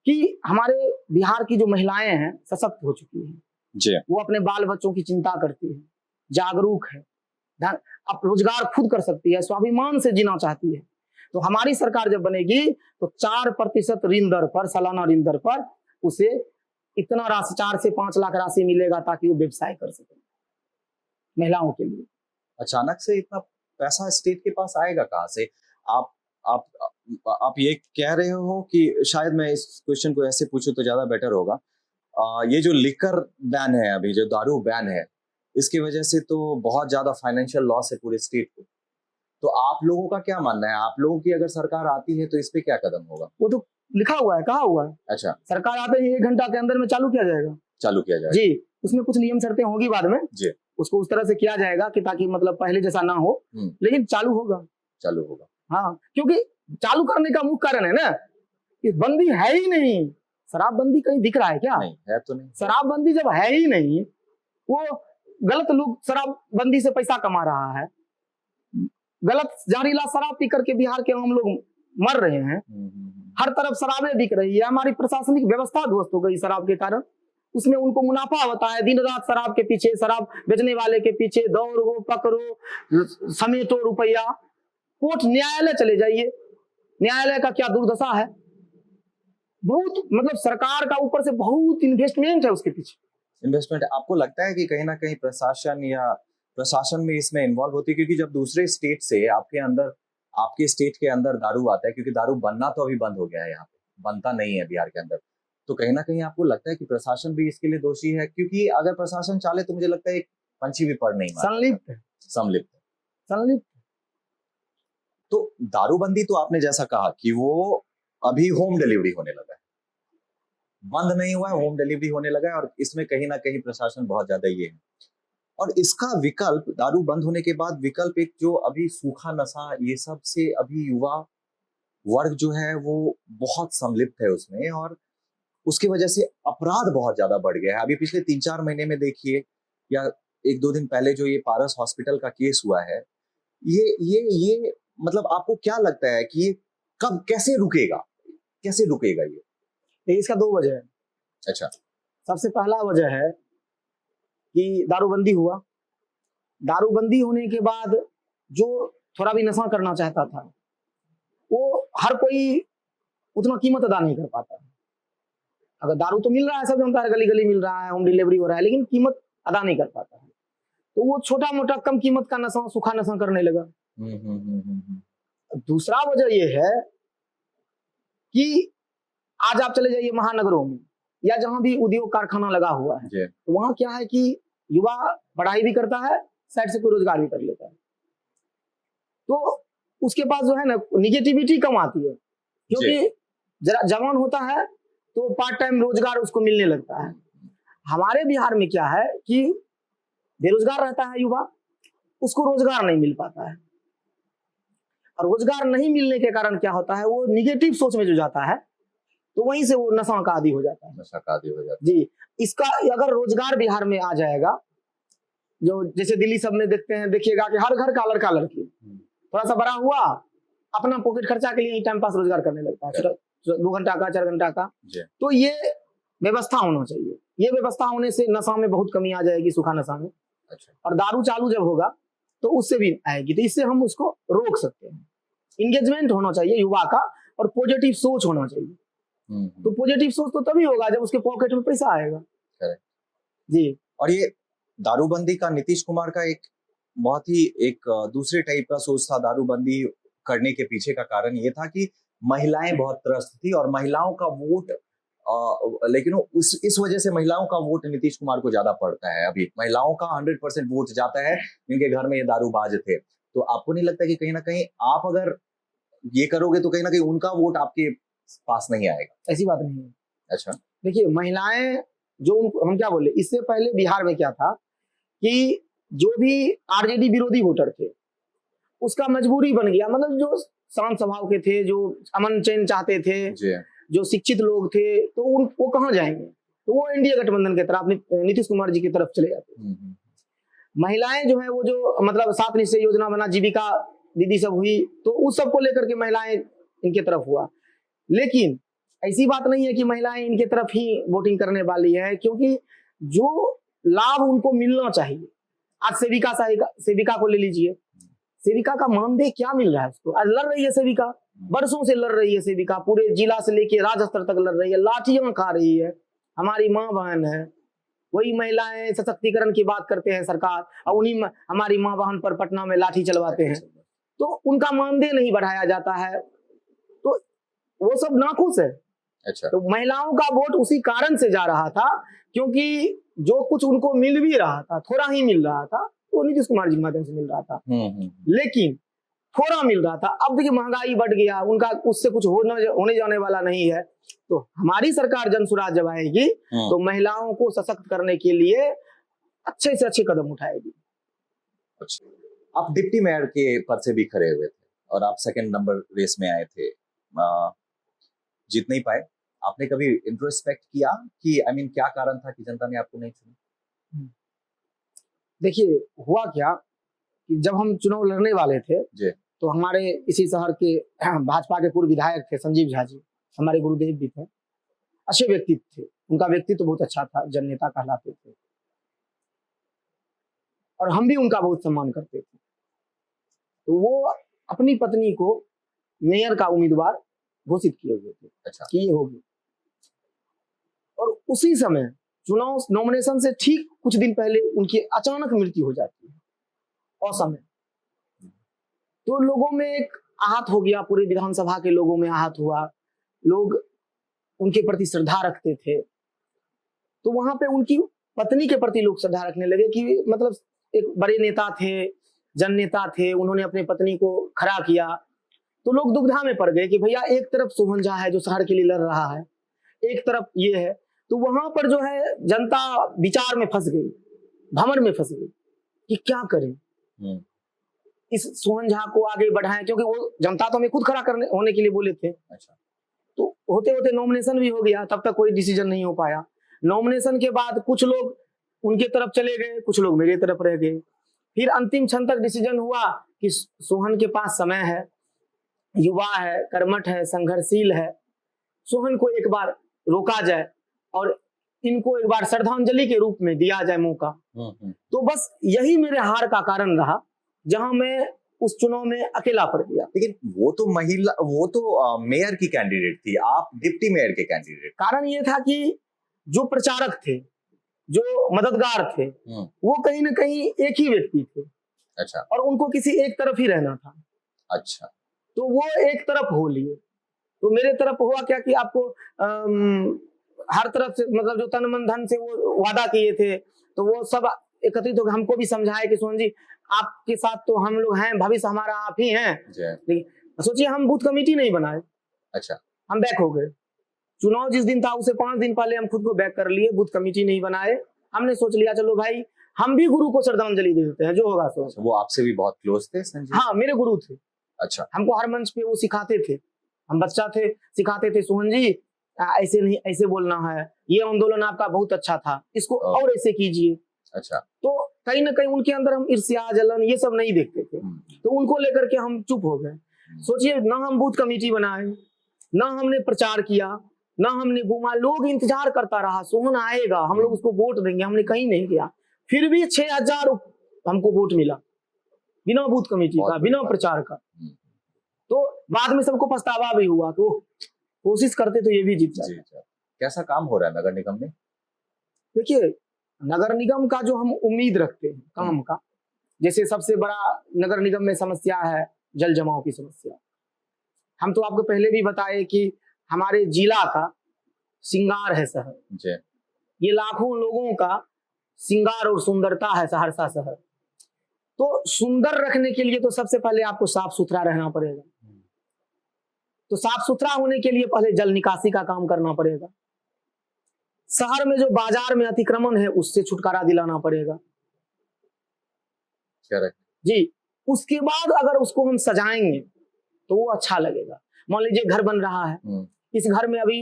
कि हमारे बिहार की जो महिलाएं हैं सशक्त हो चुकी हैं जी। वो अपने बाल बच्चों की चिंता करती है, जागरूक है, अब रोजगार खुद कर सकती है, स्वाभिमान से जीना चाहती है। तो हमारी सरकार जब बनेगी तो 4% ऋण दर पर, सालाना ऋण दर पर उसे इतना राशि 4 से 5 लाख राशि मिलेगा ताकि वो व्यवसाय कर सके महिलाओं के लिए। अचानक से इतना पैसा स्टेट के पास आएगा कहाँ से? आप ये कह रहे हो कि शायद मैं इस क्वेश्चन को ऐसे पूछूं तो ज्यादा बेटर होगा। ये जो लिकर बैन है, अभी जो दारू बैन है, इसकी वजह से तो बहुत ज्यादा फाइनेंशियल लॉस है पूरे स्टेट को। तो आप लोगों का क्या मानना है? आप लोगों की अगर सरकार आती है तो इस पे क्या कदम होगा? वो तो लिखा हुआ है, कहा हुआ है। अच्छा, सरकार आते ही 1 घंटा के अंदर में चालू किया जाएगा जी। उसमें कुछ नियम शर्तें होगी बाद में जी, उसको उस तरह से किया जाएगा कि ताकि मतलब पहले जैसा ना हो, लेकिन चालू होगा। हाँ, क्योंकि चालू करने का मुख्य कारण है ना कि बंदी है ही नहीं। शराबबंदी कहीं दिख रहा है क्या? नहीं है तो नहीं। शराबबंदी जब है ही नहीं, वो गलत लोग शराबबंदी से पैसा कमा रहा है, गलत जहरीला शराब पी करके बिहार के हम लोग मर रहे हैं, हर तरफ शराबें बिक रही है, हमारी प्रशासनिक व्यवस्था ध्वस्त हो गई शराब के कारण। उसमें उनको मुनाफा होता है, दिन रात शराब के पीछे, शराब बेचने वाले के पीछे दौड़ो, पकड़ो, समेटो रुपया। कोर्ट न्यायालय चले जाइए, न्यायालय का क्या दुर्दशा है। बहुत मतलब सरकार का ऊपर से बहुत इन्वेस्टमेंट है उसके पीछे। इन्वेस्टमेंट आपको लगता है कि कहीं ना कहीं प्रशासन में इसमें इन्वॉल्व होती है? क्योंकि जब दूसरे स्टेट से आपके स्टेट के अंदर दारू आता है, क्योंकि दारू बनना तो अभी बंद हो गया है, यहाँ पे बनता नहीं है बिहार के अंदर, तो कहीं ना कहीं आपको लगता है कि प्रशासन भी इसके लिए दोषी है? क्योंकि अगर प्रशासन चाले तो मुझे लगता है एक पंछी भी पड़ नहीं संलिप्त। तो दारूबंदी तो आपने जैसा कहा कि वो अभी होम डिलीवरी होने लगा है, बंद नहीं हुआ है, होम डिलीवरी होने लगा है, और इसमें कहीं ना कहीं प्रशासन बहुत ज्यादा ये है। और इसका विकल्प, दारू बंद होने के बाद विकल्प एक जो अभी सूखा नशा, ये सब से अभी युवा वर्ग जो है वो बहुत संलिप्त है उसमें, और उसकी वजह से अपराध बहुत ज्यादा बढ़ गया है। अभी पिछले 3-4 महीने में देखिए, या 1-2 दिन पहले जो ये पारस हॉस्पिटल का केस हुआ है, ये मतलब आपको क्या लगता है कि ये कब, कैसे रुकेगा, कैसे रुकेगा ये? तो इसका 2 वजह है। अच्छा। सबसे पहला वजह है कि दारूबंदी हुआ। दारूबंदी होने के बाद जो थोड़ा भी नशा करना चाहता था, वो हर कोई उतना कीमत अदा नहीं कर पाता। अगर दारू तो मिल रहा है, सब जानता है, गली गली मिल रहा है, होम डिलीवरी हो रहा है, लेकिन कीमत अदा नहीं कर पाता है। तो वो छोटा मोटा कम कीमत का नशा, सूखा नशा करने लगा। दूसरा वजह ये है कि आज आप चले जाइए महानगरों में या जहां भी उद्योग कारखाना लगा हुआ है, तो वहां क्या है कि युवा पढ़ाई भी करता है, साइड से कोई रोजगार भी कर लेता है। तो उसके पास जो है ना, निगेटिविटी कम आती है, क्योंकि जरा जवान होता है तो पार्ट टाइम रोजगार उसको मिलने लगता है। हमारे बिहार में क्या है कि बेरोजगार रहता है युवा, उसको रोजगार नहीं मिल पाता है, और रोजगार नहीं मिलने के कारण क्या होता है, वो निगेटिव सोच में जो जाता है, तो वहीं से वो नशा का आदी हो जाता है। नशा का आदी हो जाता है जी। इसका अगर रोजगार बिहार में आ जाएगा, जो जैसे दिल्ली सब में देखते हैं, देखिएगा कि हर घर का लड़का लड़की थोड़ा सा बड़ा हुआ, अपना पॉकेट खर्चा के लिए ही टाइम पास रोजगार करने लगता है, 2 घंटा का, 4 घंटा का। तो ये व्यवस्था होना चाहिए। ये व्यवस्था होने से नशा में बहुत कमी आ जाएगी, सूखा नशा में। अच्छा। और दारू चालू जब होगा तो उससे भी आएगी, तो इससे हम उसको रोक सकते हैं। इंगेजमेंट होना चाहिए युवा का, और पॉजिटिव सोच होना चाहिए। तो पॉजिटिव सोच तो तभी होगा जब उसके पॉकेट में पैसा आएगा। जी। और ये दारूबंदी का नीतीश कुमार का एक बहुत ही एक दूसरे टाइप का सोच था। दारूबंदी करने के पीछे का कारण ये था कि महिलाएं बहुत त्रस्त थी, और महिलाओं का वोट, लेकिन इस वजह से महिलाओं का वोट नीतीश कुमार को ज्यादा पड़ता है। अभी महिलाओं का 100% वोट जाता है जिनके घर में ये दारूबाज थे। तो आपको नहीं लगता कि कहीं ना कहीं आप अगर ये करोगे तो कहीं ना कहीं उनका वोट आपके पास नहीं आएगा? ऐसी बात नहीं है। अच्छा। देखिए, महिलाएं जो हम क्या बोले, इससे पहले बिहार में क्या था कि जो भी आरजेडी विरोधी वोटर थे, उसका मजबूरी बन गया, मतलब जो शांत स्वभाव के थे, जो अमन चैन चाहते थे, जो शिक्षित लोग थे, तो वो कहाँ जाएंगे? तो वो एनडीए गठबंधन की तरफ, नीतीश कुमार जी की तरफ चले जाते। महिलाएं जो है, वो जो मतलब 7 निश्चय योजना बना, जीविका दीदी सब हुई, तो उस सब को लेकर के महिलाएं इनके तरफ हुआ। लेकिन ऐसी बात नहीं है कि महिलाएं इनके तरफ ही वोटिंग करने वाली है, क्योंकि जो लाभ उनको मिलना चाहिए, आज सेविका को ले लीजिए, सेविका का मानदेय क्या मिल रहा है उसको? आज लड़ रही है सेविका, बरसों से लड़ रही है सेविका, पूरे जिला से लेके राज्य स्तर तक लड़ रही है, लाठियां खा रही है, हमारी माँ बहन है। वही महिलाएं सशक्तिकरण की बात करते हैं सरकार, और उन्हीं हमारी माँ बहन पर पटना में लाठी चलवाते हैं, तो उनका मानदेय नहीं बढ़ाया जाता है, तो वो सब नाखुश है। अच्छा। तो महिलाओं का वोट उसी कारण से जा रहा था, क्योंकि जो कुछ उनको मिल भी रहा था, थोड़ा ही मिल रहा था, तो नीतीश कुमार जी के माध्यम से मिल रहा था। लेकिन थोड़ा मिल रहा था। अब देखिए महंगाई बढ़ गया, उनका उससे कुछ होने जाने वाला नहीं है। तो हमारी सरकार जनसुराज जब आएगी तो महिलाओं को सशक्त करने के लिए अच्छे से अच्छे कदम उठाएगी। अच्छा। आप डिप्टी मेयर के पद से भी खड़े हुए थे, और आप सेकंड नंबर रेस में आए थे, जीत नहीं पाए। आपने कभी इंट्रोस्पेक्ट किया कि क्या कारण था कि जनता ने आपको नहीं चुना? देखिए, हुआ क्या कि जब हम चुनाव लड़ने वाले थे तो हमारे इसी शहर के भाजपा के पूर्व विधायक थे संजीव झा जी, हमारे गुरुदेव भी थे, अच्छे व्यक्तित्व थे, उनका व्यक्तित्व बहुत अच्छा था, जननेता कहलाते थे, और हम भी उनका बहुत सम्मान करते थे। तो वो अपनी पत्नी को मेयर का उम्मीदवार घोषित किए हुए थे। अच्छा। कि ये होगी, और उसी समय चुनाव नॉमिनेशन से ठीक कुछ दिन पहले उनकी अचानक मृत्यु हो जाती है असमय। तो लोगों में एक आहत हो गया, पूरे विधानसभा के लोगों में आहत हुआ, लोग उनके प्रति श्रद्धा रखते थे, तो वहां पे उनकी पत्नी के प्रति लोग श्रद्धा रखने लगे कि मतलब एक बड़े नेता थे, जन नेता थे, उन्होंने अपनी पत्नी को खड़ा किया। तो लोग दुविधा में पड़ गए कि भैया एक तरफ सोहन झा है जो शहर के लिए लड़ रहा है, एक तरफ ये है, तो वहां पर जो है जनता विचार में फंस गई, भंवर में फंस गई कि क्या करें, इस सोहन झा को आगे बढ़ाएं, क्योंकि वो जनता तो हमें खुद खड़ा करने होने के लिए बोले थे। अच्छा। तो होते होते नॉमिनेशन भी हो गया, तब तक कोई डिसीजन नहीं हो पाया। नॉमिनेशन के बाद कुछ लोग उनके तरफ चले गए, कुछ लोग मेरे तरफ रह गए। फिर अंतिम क्षण तक डिसीजन हुआ कि सोहन के पास समय है, युवा है, कर्मठ है, संघर्षशील है, सोहन को एक बार रोका जाए और इनको एक बार श्रद्धांजलि के रूप में दिया जाए मौका। तो बस यही मेरे हार का कारण रहा, जहां मैं उस चुनाव में अकेला पड़ गया। लेकिन वो तो मेयर की कैंडिडेट थी, आप डिप्टी मेयर के कैंडिडेट। कारण ये था कि जो प्रचारक थे, जो मददगार थे, वो कहीं ना कहीं एक ही व्यक्ति थे। अच्छा। और उनको किसी एक तरफ ही रहना था। अच्छा। तो वो एक तरफ हो लिए, तो मेरे तरफ हुआ क्या कि आपको हर तरफ से, मतलब जो तन मन धन से वो वादा किए थे, तो वो सब एकत्रित होकर हमको भी समझाए कि सोहन जी आपके साथ तो हम लोग हैं, भविष्य हमारा आप ही हैं। सोचिए हम बूथ कमेटी नहीं बनाए। अच्छा। हम बैक हो गए। चुनाव जिस दिन था उससे 5 दिन पहले हम खुद को बैक कर लिए, बूथ कमेटी नहीं बनाए। हमने सोच लिया चलो भाई हम भी गुरु को श्रद्धांजलि दे देते हैं, जो होगा सो। वो आपसे भी बहुत क्लोज थे संजय? हाँ, मेरे गुरु थे। अच्छा। हमको हर मंच पे वो सिखाते थे, हम बच्चा थे, सिखाते थे सोहन जी ऐसे नहीं, ऐसे बोलना है, ये आंदोलन आपका बहुत अच्छा था, इसको और ऐसे कीजिए। अच्छा। तो कहीं ना कहीं उनके अंदर हम ईर्ष्या, जलन ये सब नहीं देखते थे, तो उनको लेकर के हम चुप हो गए। सोचिए ना हम बूथ कमेटी बनाए, ना हमने प्रचार किया, ना हमने घूमा, लोग इंतजार करता रहा सोहन आएगा, हम लोग उसको वोट देंगे, हमने कहीं नहीं किया। फिर भी 6000 हमको वोट मिला, बिना बूथ कमेटी का, बिना प्रचार का। तो बाद में सबको पछतावा भी हुआ कि कोशिश करते तो ये भी जीत जाते। कैसा काम हो रहा है नगर निगम में? देखिए नगर निगम का जो हम उम्मीद रखते हैं काम का, जैसे सबसे बड़ा नगर निगम में समस्या है जल जमाव की समस्या। हम तो आपको पहले भी बताए कि हमारे जिला का श्रृंगार है शहर, ये लाखों लोगों का श्रृंगार और सुंदरता है सहरसा शहर। तो सुंदर रखने के लिए तो सबसे पहले आपको साफ सुथरा रहना पड़ेगा। तो साफ सुथरा होने के लिए पहले जल निकासी का काम करना पड़ेगा। शहर में जो बाजार में अतिक्रमण है उससे छुटकारा दिलाना पड़ेगा जी। उसके बाद अगर उसको हम सजाएंगे तो वो अच्छा लगेगा। मान लीजिए घर बन रहा है, इस घर में अभी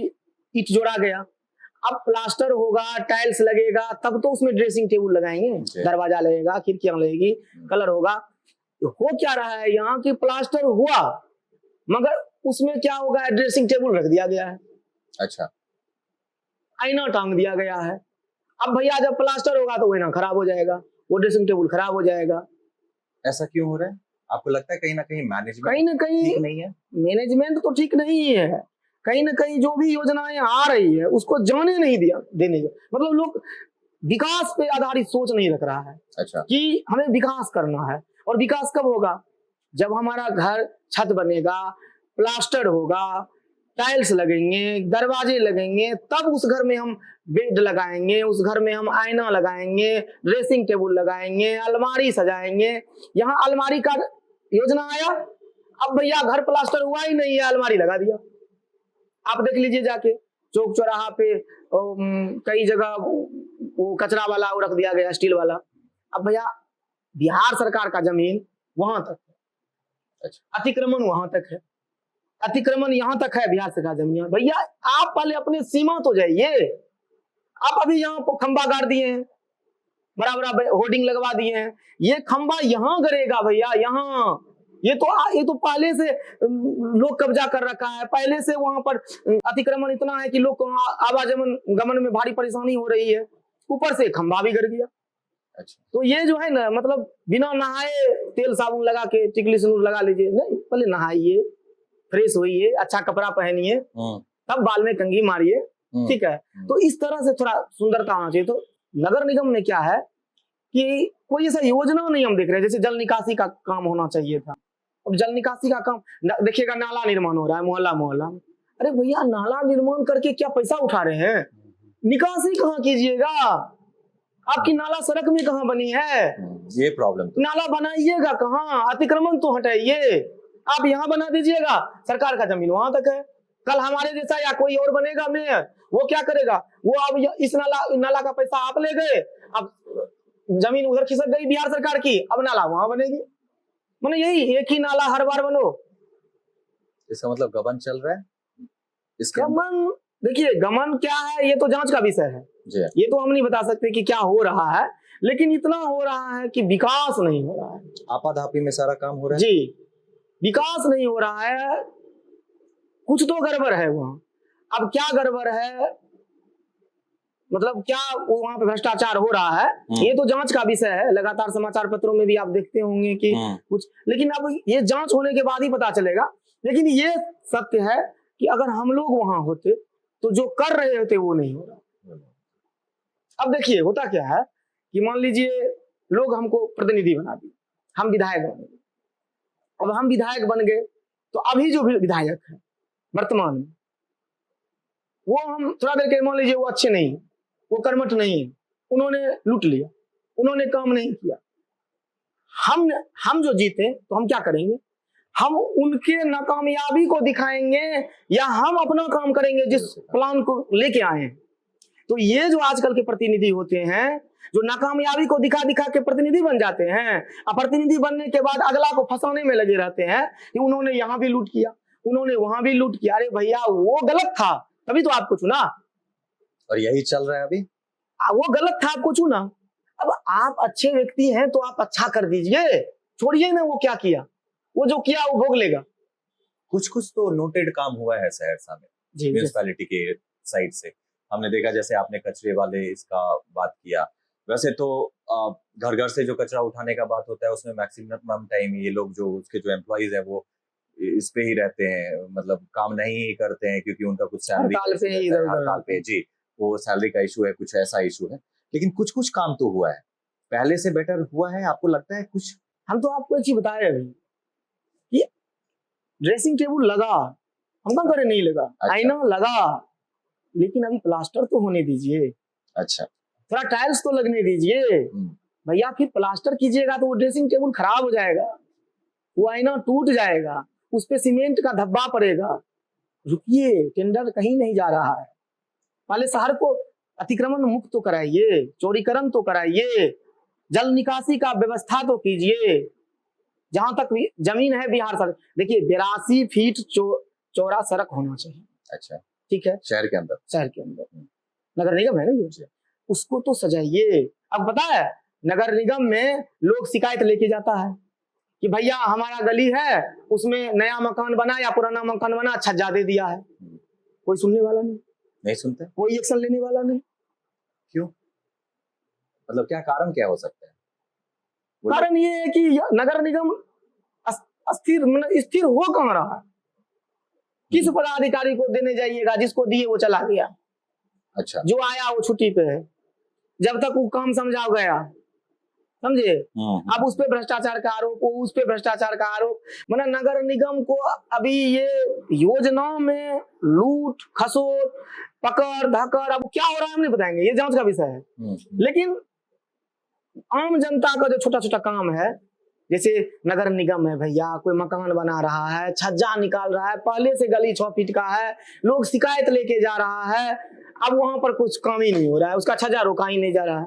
ईंट जोड़ा गया, अब प्लास्टर होगा, टाइल्स लगेगा, तब तो उसमें ड्रेसिंग टेबल लगाएंगे, दरवाजा लगेगा, खिड़कियां लगेगी, कलर होगा। तो हो क्या रहा है यहाँ की प्लास्टर हुआ मगर उसमें क्या होगा, ड्रेसिंग टेबल रख दिया गया है। अच्छा। आईना टांग दिया गया है। अब भैया जब प्लास्टर होगा तो वो ना खराब हो जाएगा, वो ड्रेसिंग टेबल खराब हो जाएगा। ऐसा क्यों हो रहा है? आपको लगता है कहीं ना कहीं मैनेजमेंट कहीं ना कहीं ठीक नहीं है? मैनेजमेंट तो ठीक नहीं है, कहीं ना कहीं जो भी योजनाएं आ रही है उसको जाने नहीं दिया देने, मतलब लोग विकास पे आधारित सोच नहीं रख रहा है। अच्छा। कि हमें विकास करना है, और विकास कब होगा जब हमारा घर छत बनेगा, प्लास्टर होगा, टाइल्स लगेंगे, दरवाजे लगेंगे, तब उस घर में हम बेड लगाएंगे, उस घर में हम आईना लगाएंगे, ड्रेसिंग टेबल लगाएंगे, अलमारी सजाएंगे। यहाँ अलमारी का योजना आया, अब भैया घर प्लास्टर हुआ ही नहीं है, अलमारी लगा दिया। आप देख लीजिए जाके चौक चौराहा पे कई जगह वो कचरा वाला वो रख दिया गया, स्टील वाला। अब भैया बिहार सरकार का जमीन वहां तक है, अच्छा। अतिक्रमण वहां तक है, अतिक्रमण यहाँ तक है बिहार सरकार जमीन। भैया आप पहले अपने सीमा तो जाइए। आप अभी यहाँ खंबा गाड़ दिए हैं, बड़ा बड़ा होर्डिंग लगवा दिए हैं, ये खंबा यहाँ गिरेगा भैया, यहाँ ये तो पहले से लोग कब्जा कर रखा है, पहले से वहां पर अतिक्रमण इतना है कि लोग को आवागमन गमन में भारी परेशानी हो रही है, ऊपर से खंबा भी गिर गया। अच्छा। तो ये जो है ना, मतलब बिना नहाए तेल साबुन लगा के टिकली सिंदूर लगा लीजिए, नहीं, पहले नहाइए, फ्रेश होइए, अच्छा कपड़ा पहनिए, तब बाल में कंघी मारिए, ठीक है। तो इस तरह से थोड़ा सुंदरता आना चाहिए। तो नगर निगम में क्या है कि कोई ऐसा योजना नहीं हम देख रहे, जैसे जल निकासी का काम होना चाहिए था। अब जल निकासी का काम देखिएगा, नाला निर्माण हो रहा है मोहल्ला मोहल्ला। अरे भैया नाला निर्माण करके क्या पैसा उठा रहे हैं, निकासी कहाँ कीजिएगा? आपकी नाला सड़क में कहाँ बनी है? ये प्रॉब्लम। नाला बनाइएगा कहाँ, अतिक्रमण तो हटाइए। आप यहाँ बना दीजिएगा, सरकार का जमीन वहां तक है, कल हमारे जैसा या कोई और बनेगा मेयर, वो क्या करेगा, वो अब इस नाला का पैसा आप ले गए, अब जमीन उधर खिसक गई बिहार सरकार की, अब नाला वहां बनेगी। माने यही एक ही नाला हर बार बनो। इसका मतलब गबन चल रहा है इसके गमन, देखिए गमन क्या है ये तो जांच का विषय है जी। ये तो हम नहीं बता सकते कि क्या हो रहा है, लेकिन इतना हो रहा है कि विकास नहीं हो रहा है। आपाधापी में सारा काम हो रहा है जी, विकास नहीं हो रहा है, कुछ तो गड़बड़ है वहां। अब क्या गड़बड़ है, मतलब क्या वहां पे भ्रष्टाचार हो रहा है, ये तो जांच का विषय है। लगातार समाचार पत्रों में भी आप देखते होंगे कि कुछ, लेकिन अब ये जांच होने के बाद ही पता चलेगा। लेकिन ये सत्य है कि अगर हम लोग वहां होते तो जो कर रहे होते वो नहीं हो रहा। अब देखिए होता क्या है कि मान लीजिए लोग हमको प्रतिनिधि बना दिए, हम विधायक बन गए। अब हम विधायक बन गए तो अभी जो भी विधायक है वर्तमान में, वो हम थोड़ा देर के मान लीजिए वो अच्छे नहीं, वो कर्मठ नहीं है, उन्होंने लूट लिया, उन्होंने काम नहीं किया। हम जो जीते तो हम क्या करेंगे, हम उनके नाकामयाबी को दिखाएंगे या हम अपना काम करेंगे जिस प्लान को लेके आए हैं। तो ये जो आजकल के प्रतिनिधि होते हैं जो नाकामयाबी को दिखा दिखा के प्रतिनिधि बन जाते हैं, और प्रतिनिधि बनने के बाद अगला को फंसाने में लगे रहते हैं कि उन्होंने यहां भी लूट किया, उन्होंने वहां भी लूट किया। अरे भैया वो गलत था, तभी तो आपको चुना, और यही चल रहा है अभी। वो गलत था, आपको चुना। अब आप अच्छे व्यक्ति हैं तो आप अच्छा कर दीजिए, छोड़िए ना वो क्या किया, वो जो किया वो भोग लेगा। कुछ कुछ तो नोटेड काम हुआ है सहरसा में म्यूनिसिपैलिटी के साइड से। हमने देखा जैसे आपने कचरे वाले इसका बात किया, वैसे तो घर घर से जो कचरा उठाने का बात होता है उसमें मैक्सिमम टाइम ये लोग जो उसके जो एम्प्लॉइज हैं वो इस पे ही रहते हैं, मतलब काम नहीं करते हैं क्योंकि उनका कुछ सैलरी हड़ताल पे जी, वो सैलरी का इशू है, कुछ ऐसा इशू है। लेकिन कुछ कुछ काम तो हुआ है, पहले से बेटर हुआ है, आपको लगता है कुछ? हम तो आपको एक चीज बताए अभी कि ड्रेसिंग टेबल लगा, हम कहाँ करे नहीं लगा। अच्छा। आईना लगा, लेकिन अभी प्लास्टर तो होने दीजिए। अच्छा, थोड़ा टाइल्स तो लगने दीजिए भैया, फिर प्लास्टर कीजिएगा तो वो ड्रेसिंग टेबल खराब हो जाएगा, वो आईना टूट जाएगा, उस पे सीमेंट का धब्बा पड़ेगा। रुकिए, टेंडर कहीं नहीं जा रहा है, पहले शहर को अतिक्रमण मुक्त तो कराइए, चौड़ीकरण तो कराइए, जल निकासी का व्यवस्था तो कीजिए। जहां तक भी जमीन है बिहार सड़क, देखिए 82 फीट चौड़ा सड़क होना चाहिए। अच्छा, ठीक है, शहर के अंदर नगर निगम है ना ये, उसको तो सजाइए। अब पता है नगर निगम में लोग शिकायत लेके जाता है कि भैया हमारा गली है उसमें नया मकान बना या पुराना मकान बना, छज्जा दे दिया है। कोई सुनने वाला नहीं सुनते, कोई एक्शन लेने वाला नहीं। क्यों, मतलब क्या कारण क्या हो सकता है? कारण ये है कि नगर निगम स्थिर हो कहाँ रहा है। किस पदाधिकारी को देने जाइएगा, जिसको दिए वो चला गया। अच्छा, जो आया वो छुट्टी पे है, जब तक वो काम समझा गया, समझे। अब उस पे भ्रष्टाचार का आरोप, उस पे भ्रष्टाचार का आरोप। मतलब नगर निगम को अभी ये योजनाओं में लूट खसोट पकड़ धकड़, अब क्या हो रहा है हम नहीं बताएंगे, ये जांच का विषय है। लेकिन आम जनता का जो छोटा छोटा काम है, जैसे नगर निगम है भैया, कोई मकान बना रहा है, छज्जा निकाल रहा है, पहले से गली 6 फीट का है, लोग शिकायत लेके जा रहा है, अब वहां पर कुछ काम ही नहीं हो रहा है, उसका छज्जा रोका ही नहीं जा रहा है।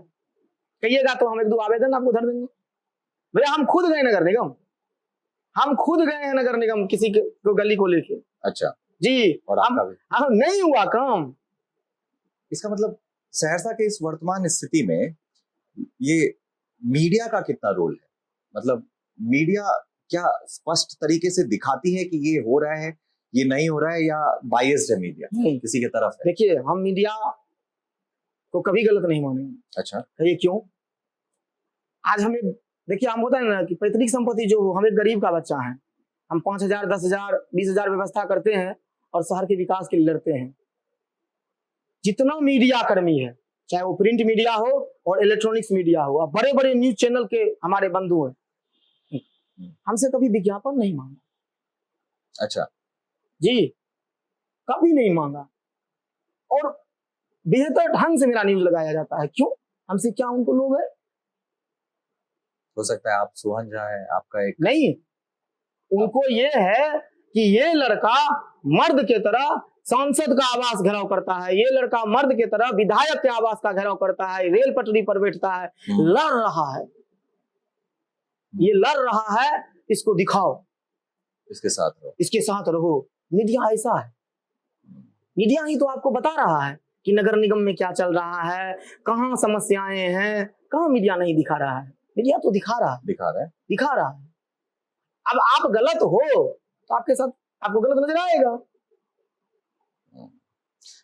कहिएगा तो हम 1-2 आवेदन आपको धर देंगे। भैया हम खुद गए नगर निगम, हम खुद गए हैं नगर निगम किसी को गली को लेके। अच्छा जी, और हम नहीं हुआ काम। इसका मतलब सहरसा के इस वर्तमान स्थिति में ये मीडिया का कितना रोल है? मतलब मीडिया क्या स्पष्ट तरीके से दिखाती है कि ये हो रहा है, ये नहीं हो रहा है, या बायस्ड है मीडिया किसी के तरफ है? देखिए हम मीडिया को कभी गलत नहीं मानेंगे। अच्छा, ये क्यों? आज हमें देखिए, हम होता है ना कि पैतृक संपत्ति जो हो, हम एक गरीब का बच्चा है, हम 5,000 10,000 20,000 व्यवस्था करते हैं और शहर के विकास के लिए लड़ते हैं। जितना मीडिया कर्मी है, चाहे वो प्रिंट मीडिया हो और इलेक्ट्रॉनिक्स मीडिया हो, बड़े बड़े न्यूज चैनल के हमारे बंधु हैं, हमसे कभी विज्ञापन नहीं मांगा। अच्छा जी, कभी नहीं मांगा, और बेहतर ढंग से मेरा न्यूज लगाया जाता है। क्यों? हमसे क्या उनको लोग है? हो सकता है आप सोहन झा है, आपका एक नहीं, उनको ये है कि ये लड़का मर्द के तरह सांसद का आवास घेराव करता है, ये लड़का मर्द के तरह विधायक के आवास का घेराव करता है, रेल पटरी पर बैठता है, लड़ रहा है, ये लड़ रहा है, इसको दिखाओ, इसके साथ रहो। मीडिया ऐसा है, मीडिया ही तो आपको बता रहा है कि नगर निगम में क्या चल रहा है, कहाँ समस्याएं हैं, कहाँ मीडिया नहीं दिखा रहा है। मीडिया तो दिखा रहा है। अब आप गलत हो तो आपके साथ आपको गलत नजर आएगा।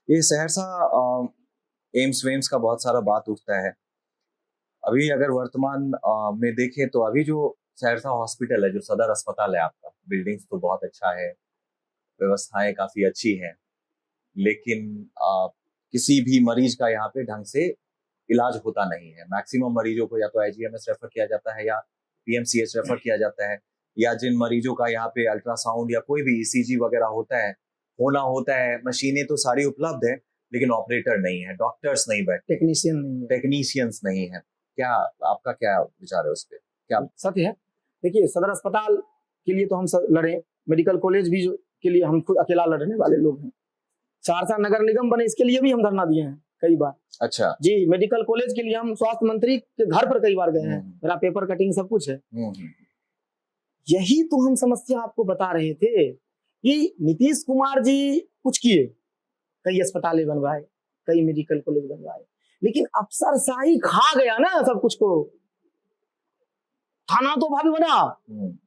ये सहरसा एम्स वेम्स का बहुत सारा बात उठता है। अभी अगर वर्तमान में देखें तो अभी जो सहरसा हॉस्पिटल है, जो सदर अस्पताल है आपका, बिल्डिंग्स तो बहुत अच्छा है, व्यवस्थाएं काफी अच्छी हैं, लेकिन किसी भी मरीज का यहाँ पे ढंग से इलाज होता नहीं है। मैक्सिमम मरीजों को या तो आईजीएमएस रेफर किया जाता है या पीएमसीएच रेफर किया जाता है, या जिन मरीजों का यहाँ पे अल्ट्रासाउंड या कोई भी ईसीजी वगैरह होता है, मशीनें तो सारी उपलब्ध है, लेकिन ऑपरेटर नहीं है, डॉक्टर्स नहीं बैठे, टेक्नीशियंस नहीं है। क्या आपका क्या विचार है उस पर? क्या सत्य है? देखिए, सदर अस्पताल के लिए तो हम सब लड़े, मेडिकल कॉलेज भी के लिए हम खुद अकेला लड़ने वाले लोग हैं। सहरसा नगर निगम बने, इसके लिए भी हम धरना दिए हैं कई बार। अच्छा जी, मेडिकल कॉलेज के लिए हम स्वास्थ्य मंत्री के घर पर कई बार गए हैं, मेरा पेपर कटिंग सब कुछ है। यही तो हम समस्या आपको बता रहे थे कि नीतीश कुमार जी कुछ किए, कई अस्पतालें बनवाए, कई मेडिकल कॉलेज बनवाए, लेकिन अफसरशाही खा गया ना सब कुछ को। थाना तो भाभी बना,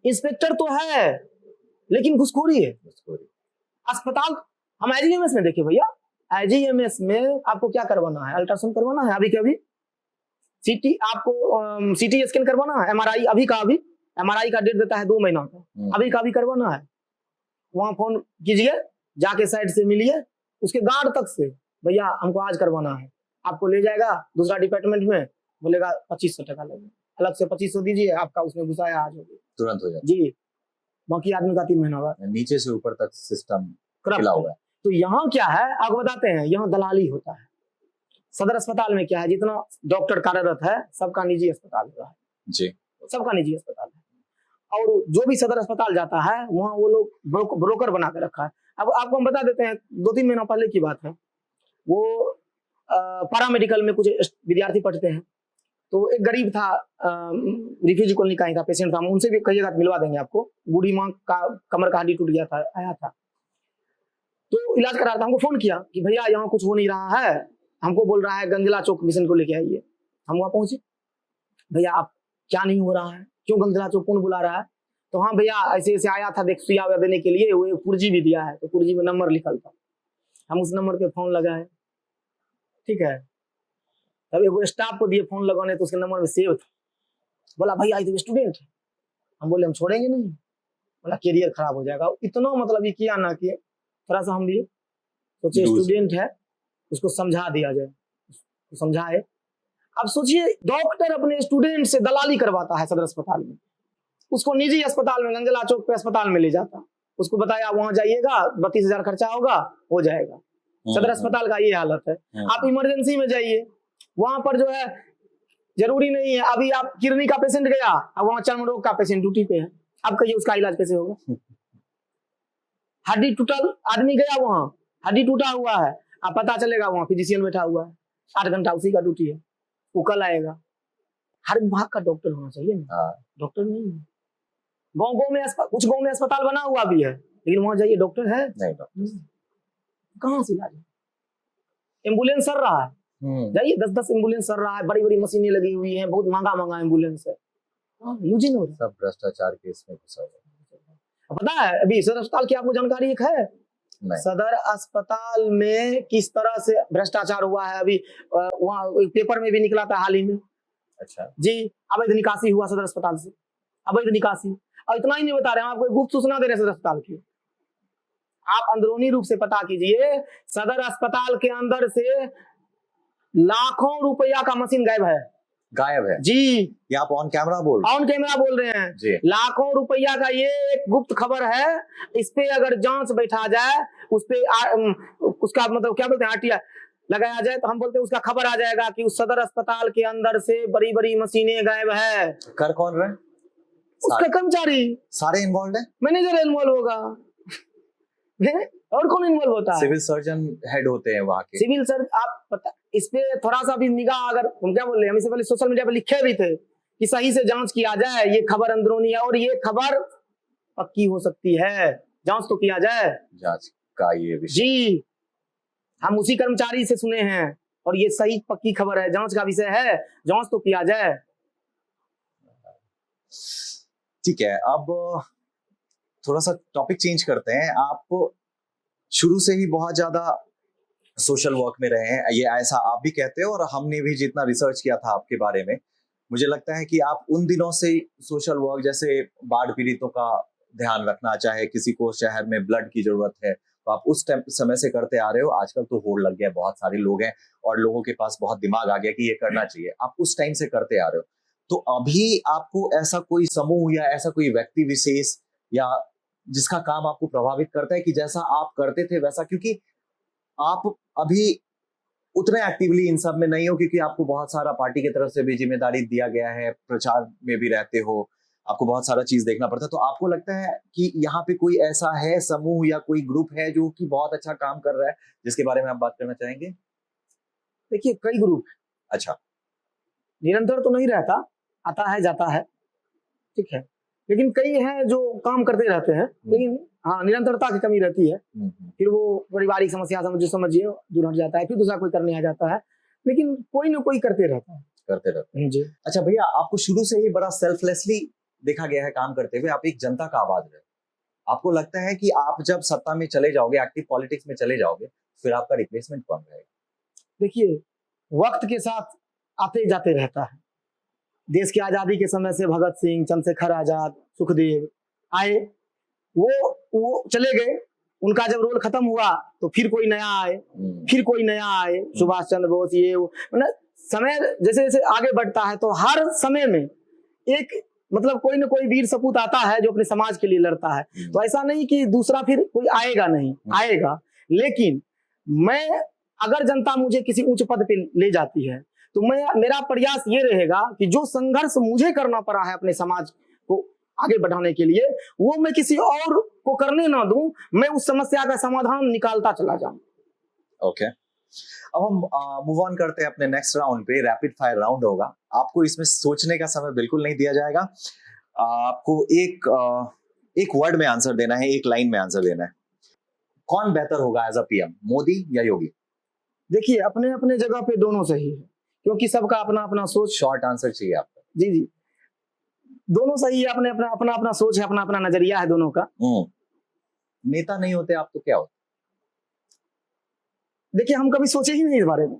इंस्पेक्टर तो है, लेकिन घुसखोरी है। अस्पताल हम आईजीएमएस में देखिए भैया, आईजीएमएस में आपको क्या करवाना है? अल्ट्रासाउंड करवाना है, अभी के अभी सीटी, आपको सीटी स्कैन करवाना है, एमआरआई अभी का अभी, एमआरआई का डेट देता है 2 महीना का, अभी का अभी करवाना है। वहां फोन कीजिए, जाके साइड से मिलिए, उसके गार्ड तक से, भैया हमको आज करवाना है, आपको ले जाएगा दूसरा डिपार्टमेंट में, बोलेगा 2500 टका लगेगा, अलग से 2500 दीजिए, आपका उसमें घुसाया आज हो गया, तुरंत हो जाए जी। बाकी आदमी का 3 महीना बाद, नीचे से ऊपर तक सिस्टम खिला हुआ है। तो यहाँ क्या है आपको बताते हैं, यहाँ दलाली होता है। सदर अस्पताल में क्या है, जितना डॉक्टर कार्यरत है सबका निजी अस्पताल हो रहा है जी, सबका निजी अस्पताल है। और जो भी सदर अस्पताल जाता है वहाँ वो लोग ब्रोकर बना के रखा है। अब आपको हम बता देते हैं, 2-3 महीना पहले की बात है, वो पैरा मेडिकल में कुछ विद्यार्थी पढ़ते हैं, तो एक गरीब था, रिफ्यूजी कॉलोनी का ही था, पेशेंट था, उनसे भी कहिएगा मिलवा देंगे आपको। बूढ़ी माँ का कमर का हड्डी टूट गया था, आया था तो इलाज करा रहा था, हमको फोन किया कि भैया यहाँ कुछ हो नहीं रहा है, हमको बोल रहा है गंजला चौक मिशन को लेके आइए। हम वहाँ पहुंचे, भैया आप क्या नहीं हो रहा है, क्यों गंजला चौक कौन बुला रहा है? तो हाँ भैया ऐसे ऐसे आया था, देख सुइया देने के लिए, वो पुर्जी भी दिया है, तो पुर्जी में नंबर लिखल था, हम उस नंबर पे फोन लगाए, ठीक है। तब एक स्टाफ को दिए फोन लगाने, तो उसके नंबर में सेव था, बोला भैया ये तो स्टूडेंट है। हम बोले हम छोड़ेंगे नहीं, बोला कैरियर खराब हो जाएगा। इतना मतलब ये किया ना कि थोड़ा सा हम लिए सोचिए स्टूडेंट है, उसको समझा दिया जाए, तो समझाए। अब सोचिए डॉक्टर अपने स्टूडेंट से दलाली करवाता है सदर अस्पताल में, उसको निजी अस्पताल में गंजला चौक पे अस्पताल में ले जाता, उसको बताया वहां जाइएगा 32,000 खर्चा होगा, हो जाएगा। सदर अस्पताल का ये हालत है। आप इमरजेंसी में जाइए, वहां पर जो है जरूरी नहीं है, अभी आप किडनी का पेशेंट गया, अब वहां चर्म रोग का पेशेंट ड्यूटी पे है, अब कहिए उसका इलाज कैसे होगा? हड्डी टूटल आदमी गया, वहां हड्डी टूटा हुआ है, अब पता चलेगा वहां फिजिशियन बैठा हुआ है, 8 घंटा उसी का ड्यूटी है, वो कल आएगा। हर विभाग का डॉक्टर होना चाहिए ना, डॉक्टर नहीं है। गाँव में कुछ गाँव में अस्पताल बना हुआ भी है, लेकिन वहां जाइए डॉक्टर है नहीं, डॉक्टर कहाँ से इलाज? एम्बुलेंस चल रहा है, जाइए 10-10 एम्बुलेंस चल रहा है, बड़ी बड़ी मशीनें लगी हुई हैं, बहुत महंगा एम्बुलेंस है, यूजिंग हो रहा है, सब भ्रष्टाचार के इसमें घुसा हुआ है। पता है अभी सदर अस्पताल की आपको जानकारी एक है? सदर अस्पताल में किस तरह से भ्रष्टाचार हुआ है, अभी वहाँ पेपर में भी निकला था हाल ही में। अच्छा जी, अवैध निकासी हुआ सदर अस्पताल से, अवैध निकासी। और इतना ही नहीं बता रहे हैं, आपको गुप्त सूचना दे रहे हैं सदर अस्पताल की, आप अंदरूनी रूप से पता कीजिए, सदर अस्पताल के अंदर से लाखों रुपया का मशीन गायब है जी। ये आप ऑन कैमरा बोल रहे हैं जी। लाखों रुपया का ये एक गुप्त खबर है, इस पे अगर जांच बैठा जाए, उस पे उसका मतलब क्या बोलते हैं आरटीआई लगाया जाए, तो हम बोलते हैं उसका खबर आ जाएगा कि उस सदर अस्पताल के अंदर से बड़ी बड़ी मशीनें गायब है। कर कौन रहे? उसका कर्मचारी सारे इन्वॉल्व है, मैनेजर इन्वॉल्व होगा। और कौन इन्वॉल्व होता है? सिविल सर्जन हेड होते हैं वहाँ के। सिविल सर्जन, आप पता इस पे थोड़ा सा भी निगाह, अगर हम क्या बोल रहे हैं, हम इससे पहले सोशल मीडिया पे लिखे भी थे कि सही से जांच किया जाए, ये खबर अंदरूनी है और ये खबर पक्की हो सकती है, जांच तो किया जाए। जांच का ये विषय जी, हम उसी कर्मचारी से सुने हैं और ये सही पक्की खबर है, जांच का विषय है, जांच तो किया जाए। ठीक है, अब थोड़ा सा टॉपिक चेंज करते हैं। आप शुरू से ही बहुत ज्यादा सोशल वर्क में रहे हैं, ये ऐसा आप भी कहते हो, और हमने भी जितना रिसर्च किया था आपके बारे में, मुझे लगता है कि आप उन दिनों से सोशल वर्क, जैसे बाढ़ पीड़ितों का ध्यान रखना, चाहे किसी को शहर में ब्लड की जरूरत है, तो आप उस समय से करते आ रहे हो। आजकल तो होड़ लग गया, बहुत सारे लोग हैं और लोगों के पास बहुत दिमाग आ गया कि ये करना चाहिए, आप उस टाइम से करते आ रहे हो। तो अभी आपको ऐसा कोई समूह या ऐसा कोई व्यक्ति विशेष या जिसका काम आपको प्रभावित करता है कि जैसा आप करते थे वैसा, क्योंकि आप अभी उतने एक्टिवली इन सब में नहीं हो, क्योंकि आपको बहुत सारा पार्टी की तरफ से भी जिम्मेदारी दिया गया है, प्रचार में भी रहते हो, आपको बहुत सारा चीज देखना पड़ता है। तो आपको लगता है कि यहाँ पे कोई ऐसा है समूह या कोई ग्रुप है जो कि बहुत अच्छा काम कर रहा है, जिसके बारे में आप बात करना चाहेंगे? देखिए, कई ग्रुप, अच्छा, निरंतर तो नहीं रहता, आता है जाता है, ठीक है, लेकिन कई हैं जो काम करते रहते हैं, लेकिन हाँ, निरंतरता की कमी रहती है। फिर वो पारिवारिक समस्या समझिए दूर हट जाता है, फिर दूसरा कोई करने आ जाता है, लेकिन कोई ना कोई करते रहता है, करते रहते हैं जी। अच्छा भैया, आपको शुरू से ही बड़ा सेल्फलेसली देखा गया है काम करते हुए, आप एक जनता का आवाज रहे। आपको लगता है कि आप जब सत्ता में चले जाओगे, एक्टिव पॉलिटिक्स में चले जाओगे, फिर आपका रिप्लेसमेंट कौन रहेगा? देखिए, वक्त के साथ आते जाते रहता है। देश की आजादी के समय से भगत सिंह, चंद्रशेखर आजाद, सुखदेव आए, वो चले गए, उनका जब रोल खत्म हुआ तो फिर कोई नया आए, फिर कोई नया आए, सुभाष चंद्र बोस, ये वो, मतलब समय जैसे जैसे आगे बढ़ता है तो हर समय में एक मतलब कोई ना कोई वीर सपूत आता है जो अपने समाज के लिए लड़ता है। तो ऐसा नहीं कि दूसरा फिर कोई आएगा नहीं, आएगा, लेकिन मैं अगर जनता मुझे किसी उच्च पद पे ले जाती है तो मेरा प्रयास ये रहेगा कि जो संघर्ष मुझे करना पड़ा है अपने समाज को आगे बढ़ाने के लिए, वो मैं किसी और को करने ना दूं, मैं उस समस्या का समाधान निकालता चला जाऊं। ओके, अब हम मूव ऑन करते हैं अपने नेक्स्ट राउंड पे। रैपिड फायर राउंड होगा, आपको इसमें सोचने का समय बिल्कुल नहीं दिया जाएगा। आपको एक वर्ड में आंसर देना है, एक लाइन में आंसर देना है। कौन बेहतर होगा एज अ पीएम, मोदी या योगी? देखिए, अपने अपने जगह पे दोनों सही है, क्योंकि सबका अपना अपना सोच। शॉर्ट आंसर चाहिए आपको? जी जी, दोनों सही है, अपने अपना अपना अपना सोच है, अपना अपना नजरिया है दोनों का। नेता नहीं होते आप तो क्या होते? देखिए, हम कभी सोचे ही नहीं इस बारे में।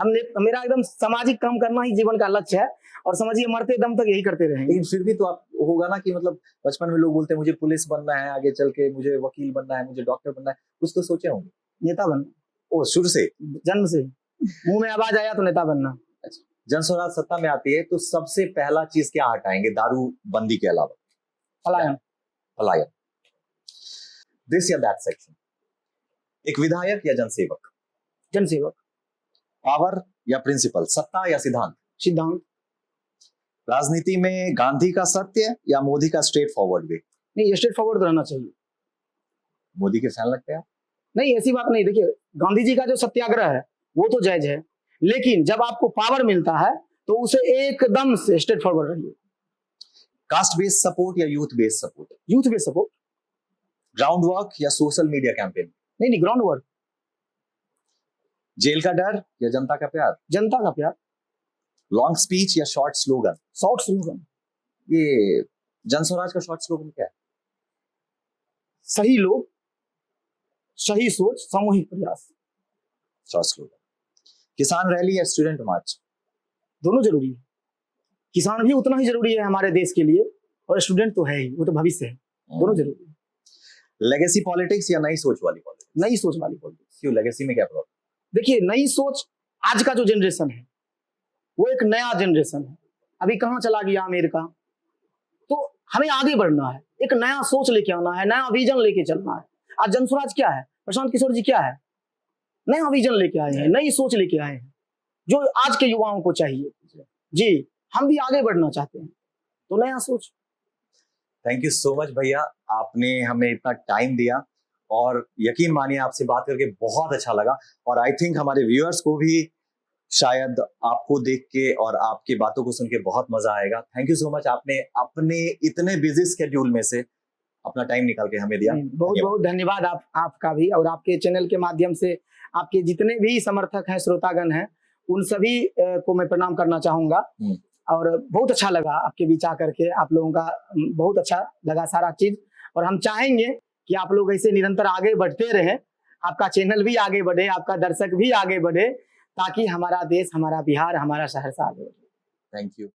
हमने मेरा एकदम सामाजिक काम करना ही जीवन का लक्ष्य है, और समझिए मरते दम तक यही करते रहेंगे। लेकिन फिर भी तो आप होगा ना कि मतलब बचपन में लोग बोलते हैं मुझे पुलिस बनना है, आगे चल के मुझे वकील बनना है, मुझे डॉक्टर बनना है, कुछ तो सोचे होंगे। नेता बनना। ओ, शुरू से, जन्म से मुंह में आवाज आया तो नेता बनना। अच्छा, जन स्वराज सत्ता में आती है तो सबसे पहला चीज क्या हटाएंगे दारू बंदी के अलावा? पलायन। पलायन। दिस या दैट सेक्शन। एक विधायक या जनसेवक? जनसेवक। पावर या प्रिंसिपल, सत्ता या सिद्धांत? सिद्धांत। राजनीति में गांधी का सत्य या मोदी का स्ट्रेट फॉरवर्ड वे? नहीं, स्ट्रेट फॉरवर्ड रहना चाहिए। मोदी के फैन लगते हैं? नहीं, ऐसी बात नहीं। देखिए, गांधी जी का जो सत्याग्रह है वो तो जायज है, लेकिन जब आपको पावर मिलता है तो उसे एकदम से स्ट्रेट फॉरवर्ड रहिए। कास्ट बेस्ड सपोर्ट या youth based support? Youth based support. Ground work या सोशल मीडिया कैंपेन? नहीं, ग्राउंड वर्क। जेल का डर या जनता का प्यार? जनता का प्यार। लॉन्ग स्पीच या शॉर्ट स्लोगन? Short slogan. ये जन स्वराज का शॉर्ट स्लोगन क्या है? सही लोग, सही सोच, सामूहिक प्रयास। Short slogan. किसान रैली या स्टूडेंट मार्च? दोनों जरूरी है। किसान भी उतना ही जरूरी है हमारे देश के लिए, और स्टूडेंट तो है ही, वो तो भविष्य है। दोनों जरूरी है। लेगेसी पॉलिटिक्स या नई सोच वाली पॉलिटिक्स? नई सोच वाली पॉलिटिक्स। क्यों, लेगेसी में क्या प्रॉब्लम? देखिए, नई सोच, आज का जो जनरेशन है वो एक नया जनरेशन है, अभी कहाँ चला गया अमेरिका। तो हमें आगे बढ़ना है, एक नया सोच लेके आना है, नया विजन लेके चलना है। आज जनस्वराज क्या है, प्रशांत किशोर जी क्या है, नया विजन लेके आए हैं, नई सोच लेके आए हैं, जो आज के युवाओं को चाहिए। जी, हम भी आगे बढ़ना चाहते हैं, तो नया सोच। थैंक यू सो मच भैया, आपने हमें इतना टाइम दिया और यकीन मानिए आपसे बात करके बहुत अच्छा लगा, और आई थिंक हमारे व्यूअर्स को भी शायद आपको देख के और आपकी बातों को सुन के बहुत मजा आएगा। थैंक यू सो मच, आपने अपने इतने बिजी स्केड्यूल में से अपना टाइम निकाल के हमें दिया। बहुत बहुत धन्यवाद आपका भी, और आपके चैनल के माध्यम से आपके जितने भी समर्थक हैं, श्रोतागण हैं, उन सभी को मैं प्रणाम करना चाहूंगा। और बहुत अच्छा लगा आपके बीच आकर के, आप लोगों का बहुत अच्छा लगा सारा चीज। और हम चाहेंगे कि आप लोग ऐसे निरंतर आगे बढ़ते रहें, आपका चैनल भी आगे बढ़े, आपका दर्शक भी आगे बढ़े, ताकि हमारा देश, हमारा बिहार, हमारा सहरसा आगे बढ़े। Thank you.